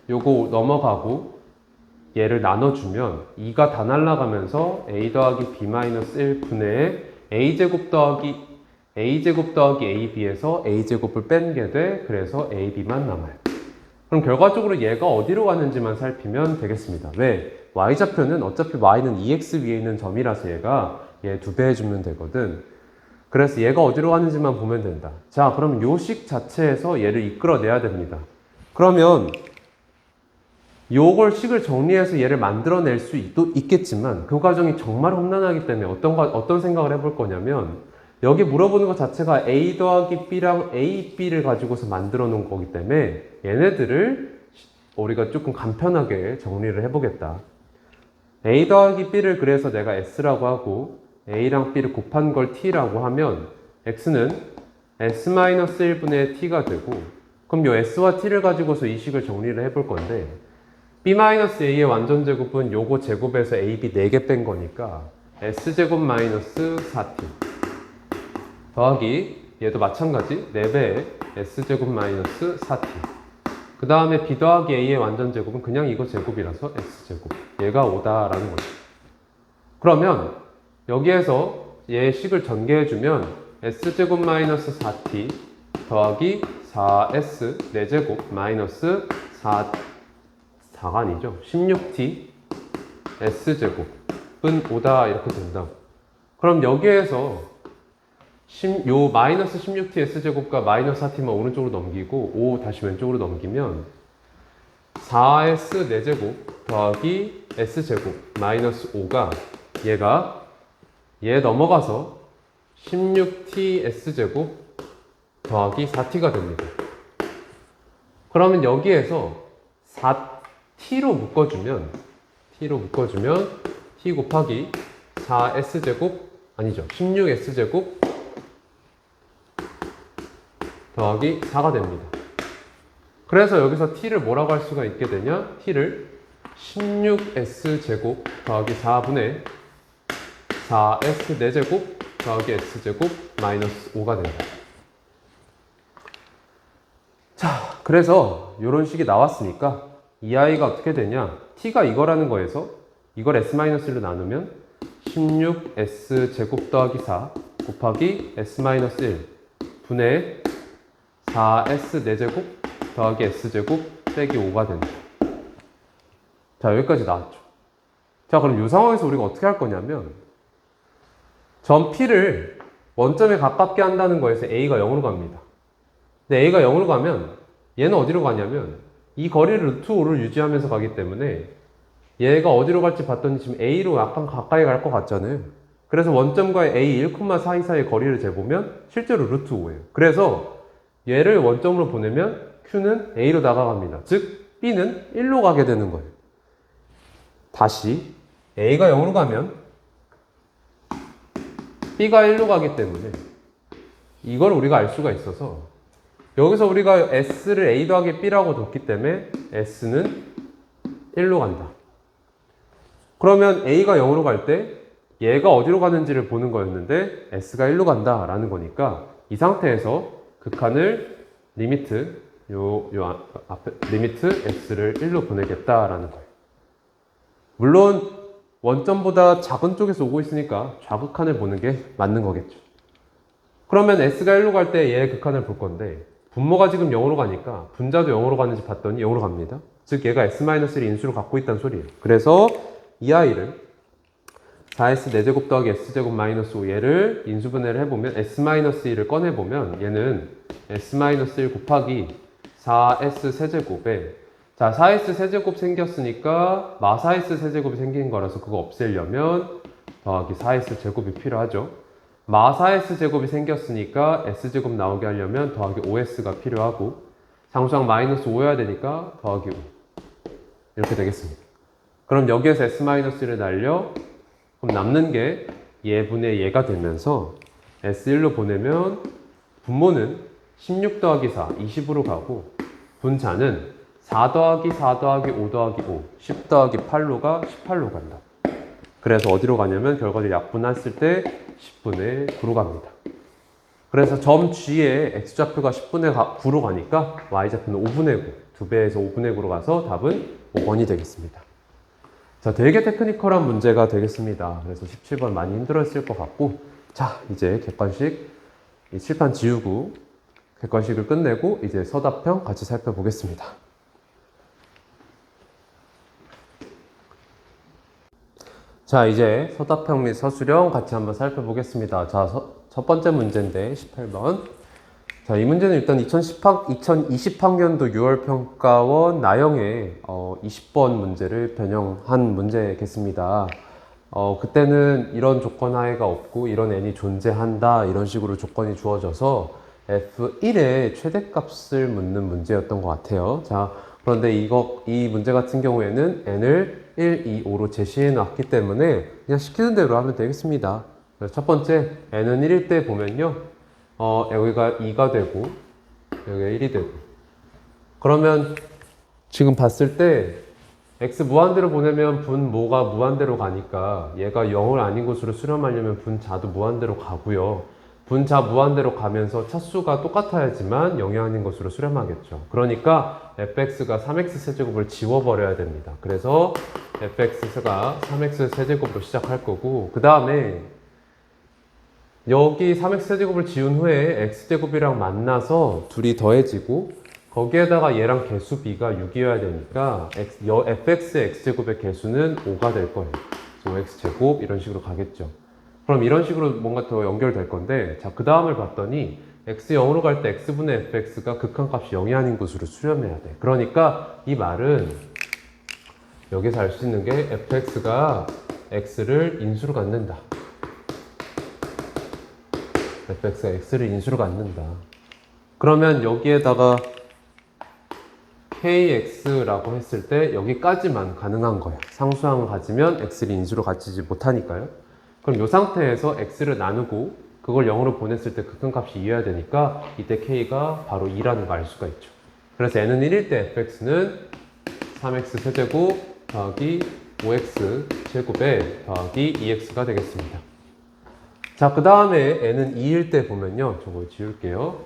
요거 넘어가고 얘를 나눠주면 2가 다 날아가면서 a 더하기 b 마이너스 1분의 a 제곱 더하기 ab에서 a 제곱을 뺀게 돼. 그래서 ab만 남아요. 그럼 결과적으로 얘가 어디로 가는지만 살피면 되겠습니다. 왜? y좌표는 어차피 y는 2x 위에 있는 점이라서 얘 2배 해주면 되거든. 그래서 얘가 어디로 가는지만 보면 된다. 자, 그럼 요 식 자체에서 얘를 이끌어내야 됩니다. 그러면 요걸 식을 정리해서 얘를 만들어낼 수 있겠지만 그 과정이 정말 험난하기 때문에 어떤 생각을 해볼 거냐면 여기 물어보는 것 자체가 a 더하기 b랑 a, b를 가지고서 만들어 놓은 거기 때문에 얘네들을 우리가 조금 간편하게 정리를 해보겠다. a 더하기 b를 그래서 내가 s라고 하고 a랑 b를 곱한 걸 t라고 하면 x는 s-1분의 t가 되고 그럼 요 s와 t를 가지고서 이 식을 정리를 해볼 건데 b-a의 완전 제곱은 요거 제곱에서 ab 4개 뺀 거니까 s제곱 마이너스 4t 더하기 얘도 마찬가지 4배의 s제곱 마이너스 4t 그 다음에 b 더하기 a의 완전 제곱은 그냥 이거 제곱이라서 s제곱 얘가 5다라는 거죠. 그러면 여기에서 얘 식을 전개해주면 s제곱 마이너스 4t 더하기 4s 4제곱 마이너스 4가 아니죠. 16t s제곱은 5다 이렇게 된다. 그럼 여기에서 요 마이너스 16t s제곱과 마이너스 4t만 오른쪽으로 넘기고 5 다시 왼쪽으로 넘기면 4s 4제곱 더하기 s제곱 마이너스 5가 얘 넘어가서 16t s제곱 더하기 4t가 됩니다. 그러면 여기에서 4t로 묶어주면 t 곱하기 4s제곱 아니죠 16s제곱 더하기 4가 됩니다. 그래서 여기서 t를 뭐라고 할 수가 있게 되냐? t를 16s제곱 더하기 4분의 4s 4제곱 더하기 s제곱 마이너스 5가 된다. 자, 그래서 이런 식이 나왔으니까 이 아이가 어떻게 되냐? t가 이거라는 거에서 이걸 s-1로 나누면 16s제곱 더하기 4 곱하기 s-1 분의 4s 4제곱 더하기 s제곱 빼기 5가 된다. 자, 여기까지 나왔죠. 자, 그럼 이 상황에서 우리가 어떻게 할 거냐면 점 P를 원점에 가깝게 한다는 거에서 A가 0으로 갑니다. 근데 A가 0으로 가면 얘는 어디로 가냐면 이 거리를 루트 5를 유지하면서 가기 때문에 얘가 어디로 갈지 봤더니 지금 A로 약간 가까이 갈 것 같잖아요. 그래서 원점과 A 1,4 사이의 거리를 재보면 실제로 루트 5예요. 그래서 얘를 원점으로 보내면 Q는 A로 나가갑니다. 즉 B는 1로 가게 되는 거예요. 다시 A가 0으로 가면 B가 1로 가기 때문에 이걸 우리가 알 수가 있어서 여기서 우리가 S를 A 더하기 B라고 뒀기 때문에 S는 1로 간다. 그러면 A가 0으로 갈 때 얘가 어디로 가는지를 보는 거였는데 S가 1로 간다 라는 거니까 이 상태에서 극한을 리미트 앞에 리미트 S를 1로 보내겠다라는 거예요. 물론 원점보다 작은 쪽에서 오고 있으니까 좌극한을 보는 게 맞는 거겠죠. 그러면 S가 1로 갈 때 얘의 극한을 볼 건데 분모가 지금 0으로 가니까 분자도 0으로 가는지 봤더니 0으로 갑니다. 즉 얘가 S-1의 인수를 갖고 있다는 소리예요. 그래서 이 아이를 4S 4제곱 더하기 S제곱 마이너스 5 얘를 인수분해를 해보면 S-1을 꺼내보면 얘는 S-1 곱하기 4S 세제곱에 자 4S 세제곱 생겼으니까 마 4S 세제곱이 생긴 거라서 그거 없애려면 더하기 4S 제곱이 필요하죠. 마 4S 제곱이 생겼으니까 S제곱 나오게 하려면 더하기 5S가 필요하고 상수항 마이너스 5여야 되니까 더하기 5 이렇게 되겠습니다. 그럼 여기에서 S-1를 날려 그럼 남는 게 얘분의 얘가 되면서 S1로 보내면 분모는 16 더하기 4, 20으로 가고 분자는 4 더하기 4 더하기 5 더하기 5, 10 더하기 8로 가 18로 간다. 그래서 어디로 가냐면 결과를 약분했을 때 10분의 9로 갑니다. 그래서 점 G의 X좌표가 10분의 9로 가니까 Y좌표는 5분의 9, 2배에서 5분의 9로 가서 답은 5번이 되겠습니다. 자, 되게 테크니컬한 문제가 되겠습니다. 그래서 17번 많이 힘들었을 것 같고 자, 이제 객관식 이 칠판 지우고 객관식을 끝내고 이제 서답형 같이 살펴보겠습니다. 자, 이제 서답형 및 서술형 같이 한번 살펴보겠습니다. 자, 첫 번째 문제인데 18번. 자, 이 문제는 일단 2020학년도 6월 평가원 나형의 20번 문제를 변형한 문제겠습니다. 그때는 이런 조건 하에가 없고 이런 n이 존재한다 이런 식으로 조건이 주어져서 F1의 최대값을 묻는 문제였던 것 같아요. 자, 그런데 이 문제 같은 경우에는 n을 1, 2, 5로 제시해 놨기 때문에 그냥 시키는 대로 하면 되겠습니다. 첫 번째 n은 1일 때 보면요 여기가 2가 되고 여기가 1이 되고 그러면 지금 봤을 때 x 무한대로 보내면 분모가 무한대로 가니까 얘가 0을 아닌 곳으로 수렴하려면 분자도 무한대로 가고요. 분자 무한대로 가면서 차수가 똑같아야지만 0이 아닌 곳으로 수렴하겠죠. 그러니까 fx가 3x 세제곱을 지워버려야 됩니다. 그래서 fx가 3x 세제곱으로 시작할 거고 그 다음에 여기 3x 세제곱을 지운 후에 x제곱이랑 만나서 둘이 더해지고 거기에다가 얘랑 개수 b가 6이어야 되니까 fx의 x제곱의 개수는 5가 될 거예요. 5x제곱 이런 식으로 가겠죠. 그럼 이런 식으로 뭔가 더 연결될 건데 자, 그 다음을 봤더니 x 0으로 갈 때 x분의 fx가 극한값이 0이 아닌 곳으로 수렴해야 돼. 그러니까 이 말은 여기서 알 수 있는 게 fx가 x를 인수로 갖는다. fx가 x를 인수로 갖는다. 그러면 여기에다가 kx라고 했을 때 여기까지만 가능한 거예요. 상수항을 가지면 x를 인수로 갖지 못하니까요. 그럼 이 상태에서 x를 나누고 그걸 0으로 보냈을 때 극한값이 2여야 되니까 이때 k가 바로 2라는 걸 알 수가 있죠. 그래서 n은 1일 때 fx는 3x 세제곱 더하기 5x 제곱에 더하기 2x가 되겠습니다. 자, 그 다음에 n은 2일 때 보면요. 저거 지울게요.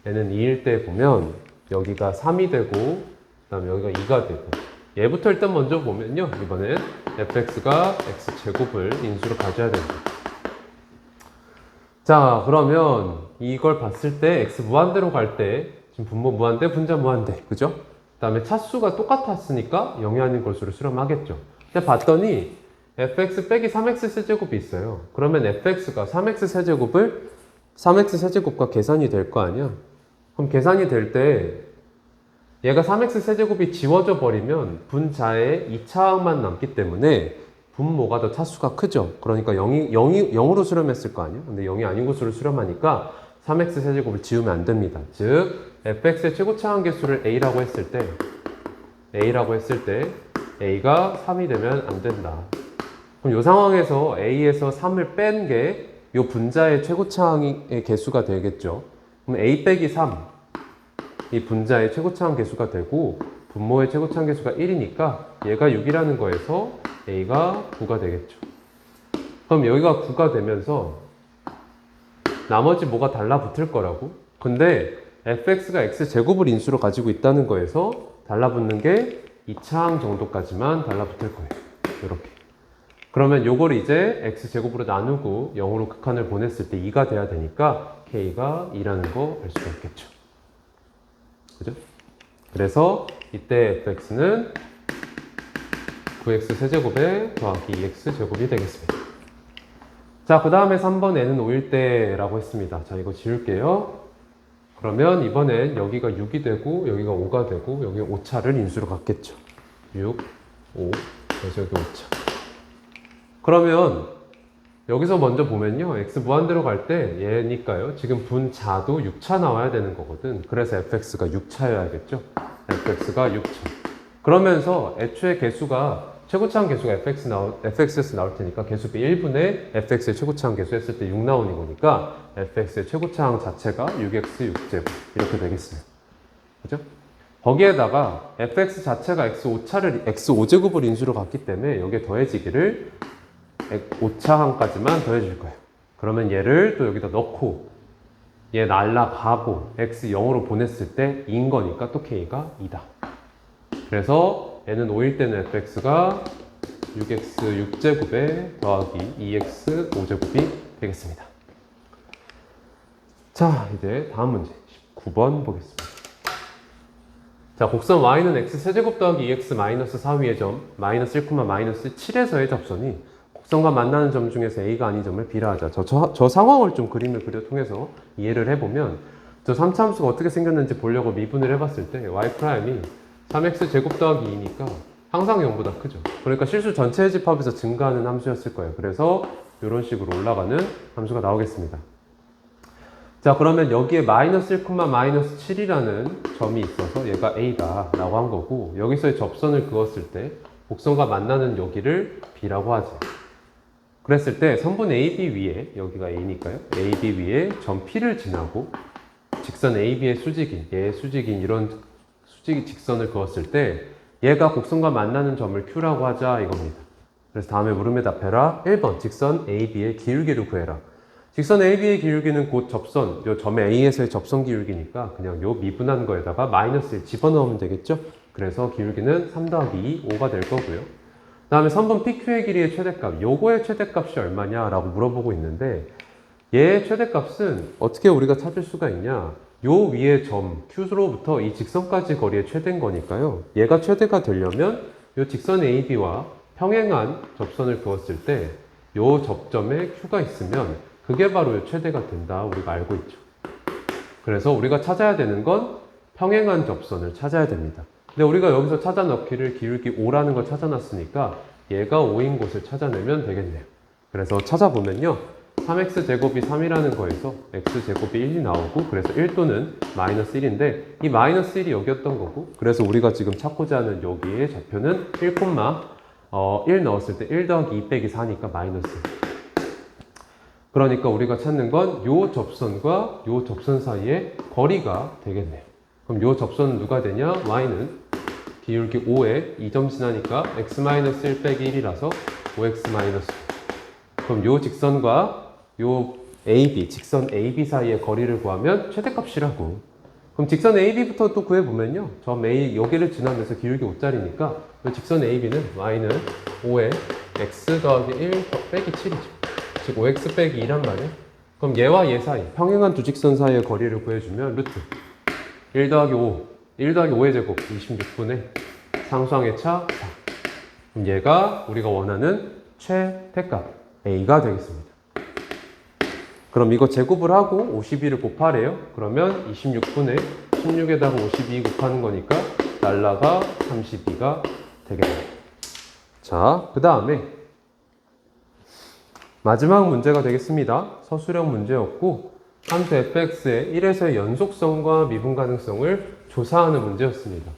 n은 2일 때 보면 여기가 3이 되고 그 다음에 여기가 2가 되고 얘부터 일단 먼저 보면요. 이번엔 fx가 x제곱을 인수로 가져야 됩니다. 자, 그러면 이걸 봤을 때 x 무한대로 갈 때 지금 분모 무한대, 분자 무한대, 그죠? 그 다음에 차수가 똑같았으니까 0이 아닌 것으로 수렴하겠죠. 근데 봤더니 fx 빼기 3x 세제곱이 있어요. 그러면 fx가 3x 세제곱과 계산이 될 거 아니야? 그럼 계산이 될 때 얘가 3x 세제곱이 지워져 버리면 분자에 2차항만 남기 때문에 분모가 더 차수가 크죠. 그러니까 0으로 수렴했을 거 아니야? 근데 0이 아닌 곳으로 수렴하니까 3x 세제곱을 지우면 안 됩니다. 즉 fx의 최고차항 개수를 a라고 했을 때 a가 3이 되면 안 된다. 그럼 이 상황에서 a에서 3을 뺀 게 이 분자의 최고차항의 개수가 되겠죠. 그럼 a 빼기 3, 이 분자의 최고차항 개수가 되고 분모의 최고차항 개수가 1이니까 얘가 6이라는 거에서 a가 9가 되겠죠. 그럼 여기가 9가 되면서 나머지 뭐가 달라붙을 거라고? 근데 fx가 x제곱을 인수로 가지고 있다는 거에서 달라붙는 게 2차항 정도까지만 달라붙을 거예요. 이렇게. 그러면 요걸 이제 x제곱으로 나누고 0으로 극한을 보냈을 때 2가 돼야 되니까 k가 2라는 거 알 수가 있겠죠. 그죠? 그래서 이때 fx는 9x 세제곱에 더하기 2x 제곱이 되겠습니다. 자, 그 다음에 3번 n은 5일 때라고 했습니다. 자, 이거 지울게요. 그러면 이번엔 여기가 6이 되고 여기가 5가 되고 여기 5차를 인수로 갖겠죠. 6, 5, 그래서 여기 5차. 그러면 여기서 먼저 보면요. x 무한대로 갈 때 얘니까요. 지금 분자도 6차 나와야 되는 거거든. 그래서 fx가 6차여야겠죠. fx가 6차. 그러면서 애초에 개수가 최고차항 개수가 fx에서 나올 테니까 개수비 1분의 fx의 최고차항 개수 했을 때 6 나오는 거니까 fx의 최고차항 자체가 6x 6제곱 이렇게 되겠어요. 그죠? 거기에다가 fx 자체가 x5제곱을 인수로 갔기 때문에 여기에 더해지기를 5차항까지만 더해줄 거예요. 그러면 얘를 또 여기다 넣고 얘 날라가고 x 0으로 보냈을 때 2인 거니까 또 k가 2다. 그래서 n은 5일 때는 fx가 6x 6제곱에 더하기 2x 5제곱이 되겠습니다. 자, 이제 다음 문제 19번 보겠습니다. 자, 곡선 y는 x 세제곱 더하기 2x 마이너스 4 위의 점 마이너스 1, 마이너스 7에서의 접선이 곡선과 만나는 점 중에서 a가 아닌 점을 b라 하자. 저 상황을 좀 그림을 그려 통해서 이해를 해보면 저 3차 함수가 어떻게 생겼는지 보려고 미분을 해봤을 때 y''이 3x 제곱 더하기 2니까 항상 0보다 크죠. 그러니까 실수 전체의 집합에서 증가하는 함수였을 거예요. 그래서 이런 식으로 올라가는 함수가 나오겠습니다. 자, 그러면 여기에 마이너스 1, 마이너스 7이라는 점이 있어서 얘가 a다 라고 한 거고 여기서의 접선을 그었을 때 곡선과 만나는 여기를 b라고 하죠. 그랬을 때 선분 AB 위에 여기가 a니까요. AB 위에 점 P를 지나고 직선 AB의 수직인, 얘의 수직인 이런 직선을 그었을 때 얘가 곡선과 만나는 점을 Q라고 하자 이겁니다. 그래서 다음에 물음에 답해라. 1번 직선 AB의 기울기를 구해라. 직선 AB의 기울기는 곧 접선, 요 점 A에서의 접선 기울기니까 그냥 요 미분한 거에다가 마이너스 1 집어넣으면 되겠죠? 그래서 기울기는 3 더하기 2, 5가 될 거고요. 그 다음에 선분 PQ의 길이의 최대값, 요거의 최대값이 얼마냐라고 물어보고 있는데 얘의 최대값은 어떻게 우리가 찾을 수가 있냐? 요 위에 점 Q로부터 이 직선까지 거리의 최대인 거니까요. 얘가 최대가 되려면 요 직선 AB와 평행한 접선을 그었을 때 요 접점에 Q가 있으면 그게 바로 요 최대가 된다. 우리가 알고 있죠. 그래서 우리가 찾아야 되는 건 평행한 접선을 찾아야 됩니다. 근데 우리가 여기서 찾아 넣기를 기울기 5라는 걸 찾아놨으니까 얘가 5인 곳을 찾아내면 되겠네요. 그래서 찾아보면요. 3x 제곱이 3이라는 거에서 x 제곱이 1이 나오고 그래서 1 또는 마이너스 1인데 이 마이너스 1이 여기였던 거고 그래서 우리가 지금 찾고자 하는 여기에 좌표는 1, 넣었을 때 1 더하기 2 빼기 4니까 마이너스 1. 그러니까 우리가 찾는 건 요 접선과 요 접선 사이의 거리가 되겠네요. 그럼 요 접선은 누가 되냐? y는 기울기 5에 2점 지나니까 x-1 빼기 1이라서 5x-1. 그럼 요 직선과 요 AB, 직선 AB 사이의 거리를 구하면 최대값이라고. 그럼 직선 AB부터 또 구해보면요. 점 A, 여기를 지나면서 기울기 5짜리니까 요 직선 AB는 y는 5에 x 더하기 1 빼기 7이죠. 즉 5x 빼기 2란 말이에요. 그럼 얘와 얘 사이, 평행한 두 직선 사이의 거리를 구해주면 루트 1 더하기 5, 1 더하기 5의 제곱 26분의 상수항의 차 4. 그럼 얘가 우리가 원하는 최대값 A가 되겠습니다. 그럼 이거 제곱을 하고 52를 곱하래요. 그러면 26분의 16에다가 52 곱하는 거니까 날라가 32가 되겠네요. 자, 그 다음에 마지막 문제가 되겠습니다. 서술형 문제였고 함수 fx의 1에서의 연속성과 미분 가능성을 조사하는 문제였습니다.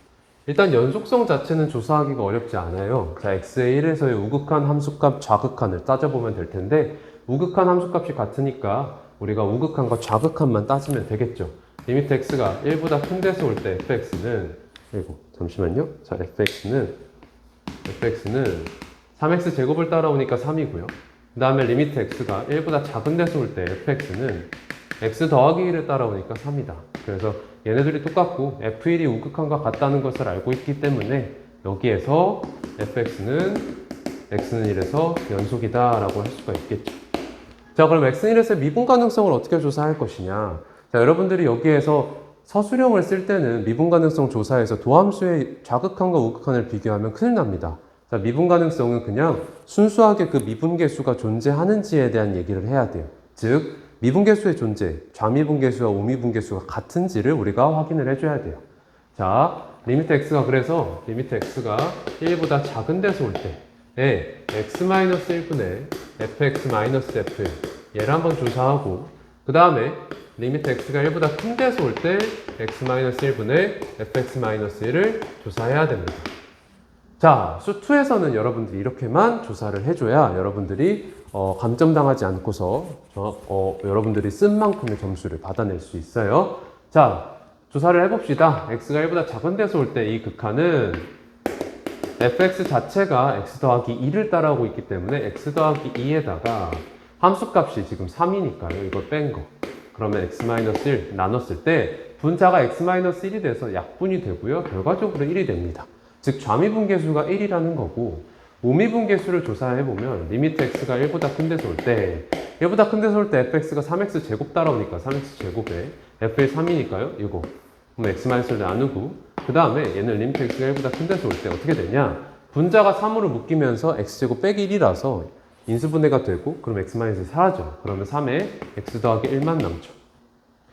일단 연속성 자체는 조사하기가 어렵지 않아요. 자, x의 1에서의 우극한 함수값 좌극한을 따져보면 될 텐데 우극한 함수값이 같으니까 우리가 우극한과 좌극한만 따지면 되겠죠. 리미트 x가 1보다 큰 데서 올 때 fx는, 아이고 잠시만요. 자, fx는 3x 제곱을 따라오니까 3이고요. 그 다음에 리미트 x가 1보다 작은 데서 올 때 fx는 x 더하기 1을 따라오니까 3이다. 그래서 얘네들이 똑같고 f1이 우극한과 같다는 것을 알고 있기 때문에 여기에서 fx는 x는 1에서 연속이다 라고 할 수가 있겠죠. 자, 그럼 x는 1에서의 미분 가능성을 어떻게 조사할 것이냐. 자, 여러분들이 여기에서 서술형을 쓸 때는 미분 가능성 조사에서 도함수의 좌극한과 우극한을 비교하면 큰일 납니다. 자, 미분 가능성은 그냥 순수하게 그 미분계수가 존재하는지에 대한 얘기를 해야 돼요. 즉, 미분계수의 존재, 좌미분계수와 우미분계수가 같은지를 우리가 확인을 해줘야 돼요. 자, 리미트 x가 1보다 작은 데서 올 때 x-1분의 fx-f 얘를 한번 조사하고, 그 다음에 리미트 x가 1보다 큰 데서 올 때 x-1분의 fx-1을 조사해야 됩니다. 자, 수2에서는 여러분들이 이렇게만 조사를 해줘야 여러분들이 감점당하지 않고서 여러분들이 쓴 만큼의 점수를 받아낼 수 있어요. 자, 조사를 해봅시다. x가 1보다 작은 데서 올 때 이 극한은 fx 자체가 x 더하기 2를 따라오고 있기 때문에 x 더하기 2에다가 함수값이 지금 3이니까요. 이걸 뺀 거. 그러면 x-1 나눴을 때 분자가 x-1이 돼서 약분이 되고요. 결과적으로 1이 됩니다. 즉 좌미분계수가 1이라는 거고, 우미분계수를 조사해보면 리미트 x가 1보다 큰 데서 올 때 1보다 큰 데서 올 때 fx가 3x 제곱 따라오니까 3x 제곱에 f1 3이니까요. 이거 그럼 x-를 나누고, 그 다음에 얘는 리미트 x가 1보다 큰 데서 올 때 어떻게 되냐, 분자가 3으로 묶이면서 x제곱 빼기 1이라서 인수분해가 되고, 그럼 x-이 사라져. 그러면 3에 x 더하기 1만 남죠.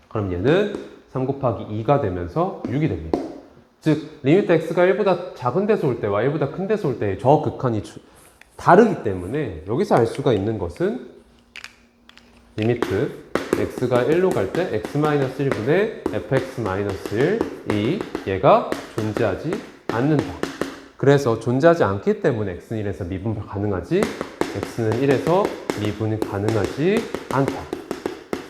그럼 얘는 3 곱하기 2가 되면서 6이 됩니다. 즉 리미트 x가 1보다 작은 데서 올 때와 1보다 큰 데서 올 때 저 극한이 다르기 때문에 여기서 알 수가 있는 것은 리미트 x가 1로 갈 때 x-1분의 fx-1 얘가 존재하지 않는다. 그래서 존재하지 않기 때문에 x는 1에서 미분 가능하지, x는 1에서 미분이 가능하지 않다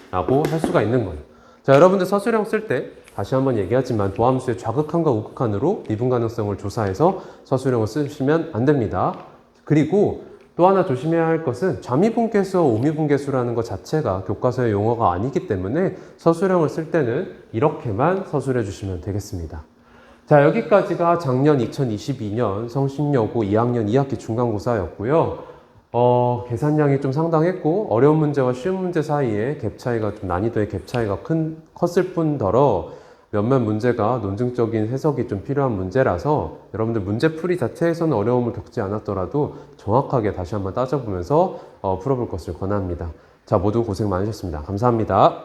라고 할 수가 있는 거예요. 자, 여러분들 서술형 쓸 때 다시 한번 얘기하지만 도함수의 좌극한과 우극한으로 미분 가능성을 조사해서 서술형을 쓰시면 안 됩니다. 그리고 또 하나 조심해야 할 것은 좌미분계수와 우미분계수라는 것 자체가 교과서의 용어가 아니기 때문에 서술형을 쓸 때는 이렇게만 서술해 주시면 되겠습니다. 자, 여기까지가 작년 2022년 성신여고 2학년 2학기 중간고사였고요. 계산량이 좀 상당했고 어려운 문제와 쉬운 문제 사이에 갭 차이가 좀 난이도의 갭 차이가 컸을 뿐더러 몇몇 문제가 논증적인 해석이 좀 필요한 문제라서 여러분들 문제풀이 자체에서는 어려움을 겪지 않았더라도 정확하게 다시 한번 따져보면서 풀어볼 것을 권합니다. 자, 모두 고생 많으셨습니다. 감사합니다.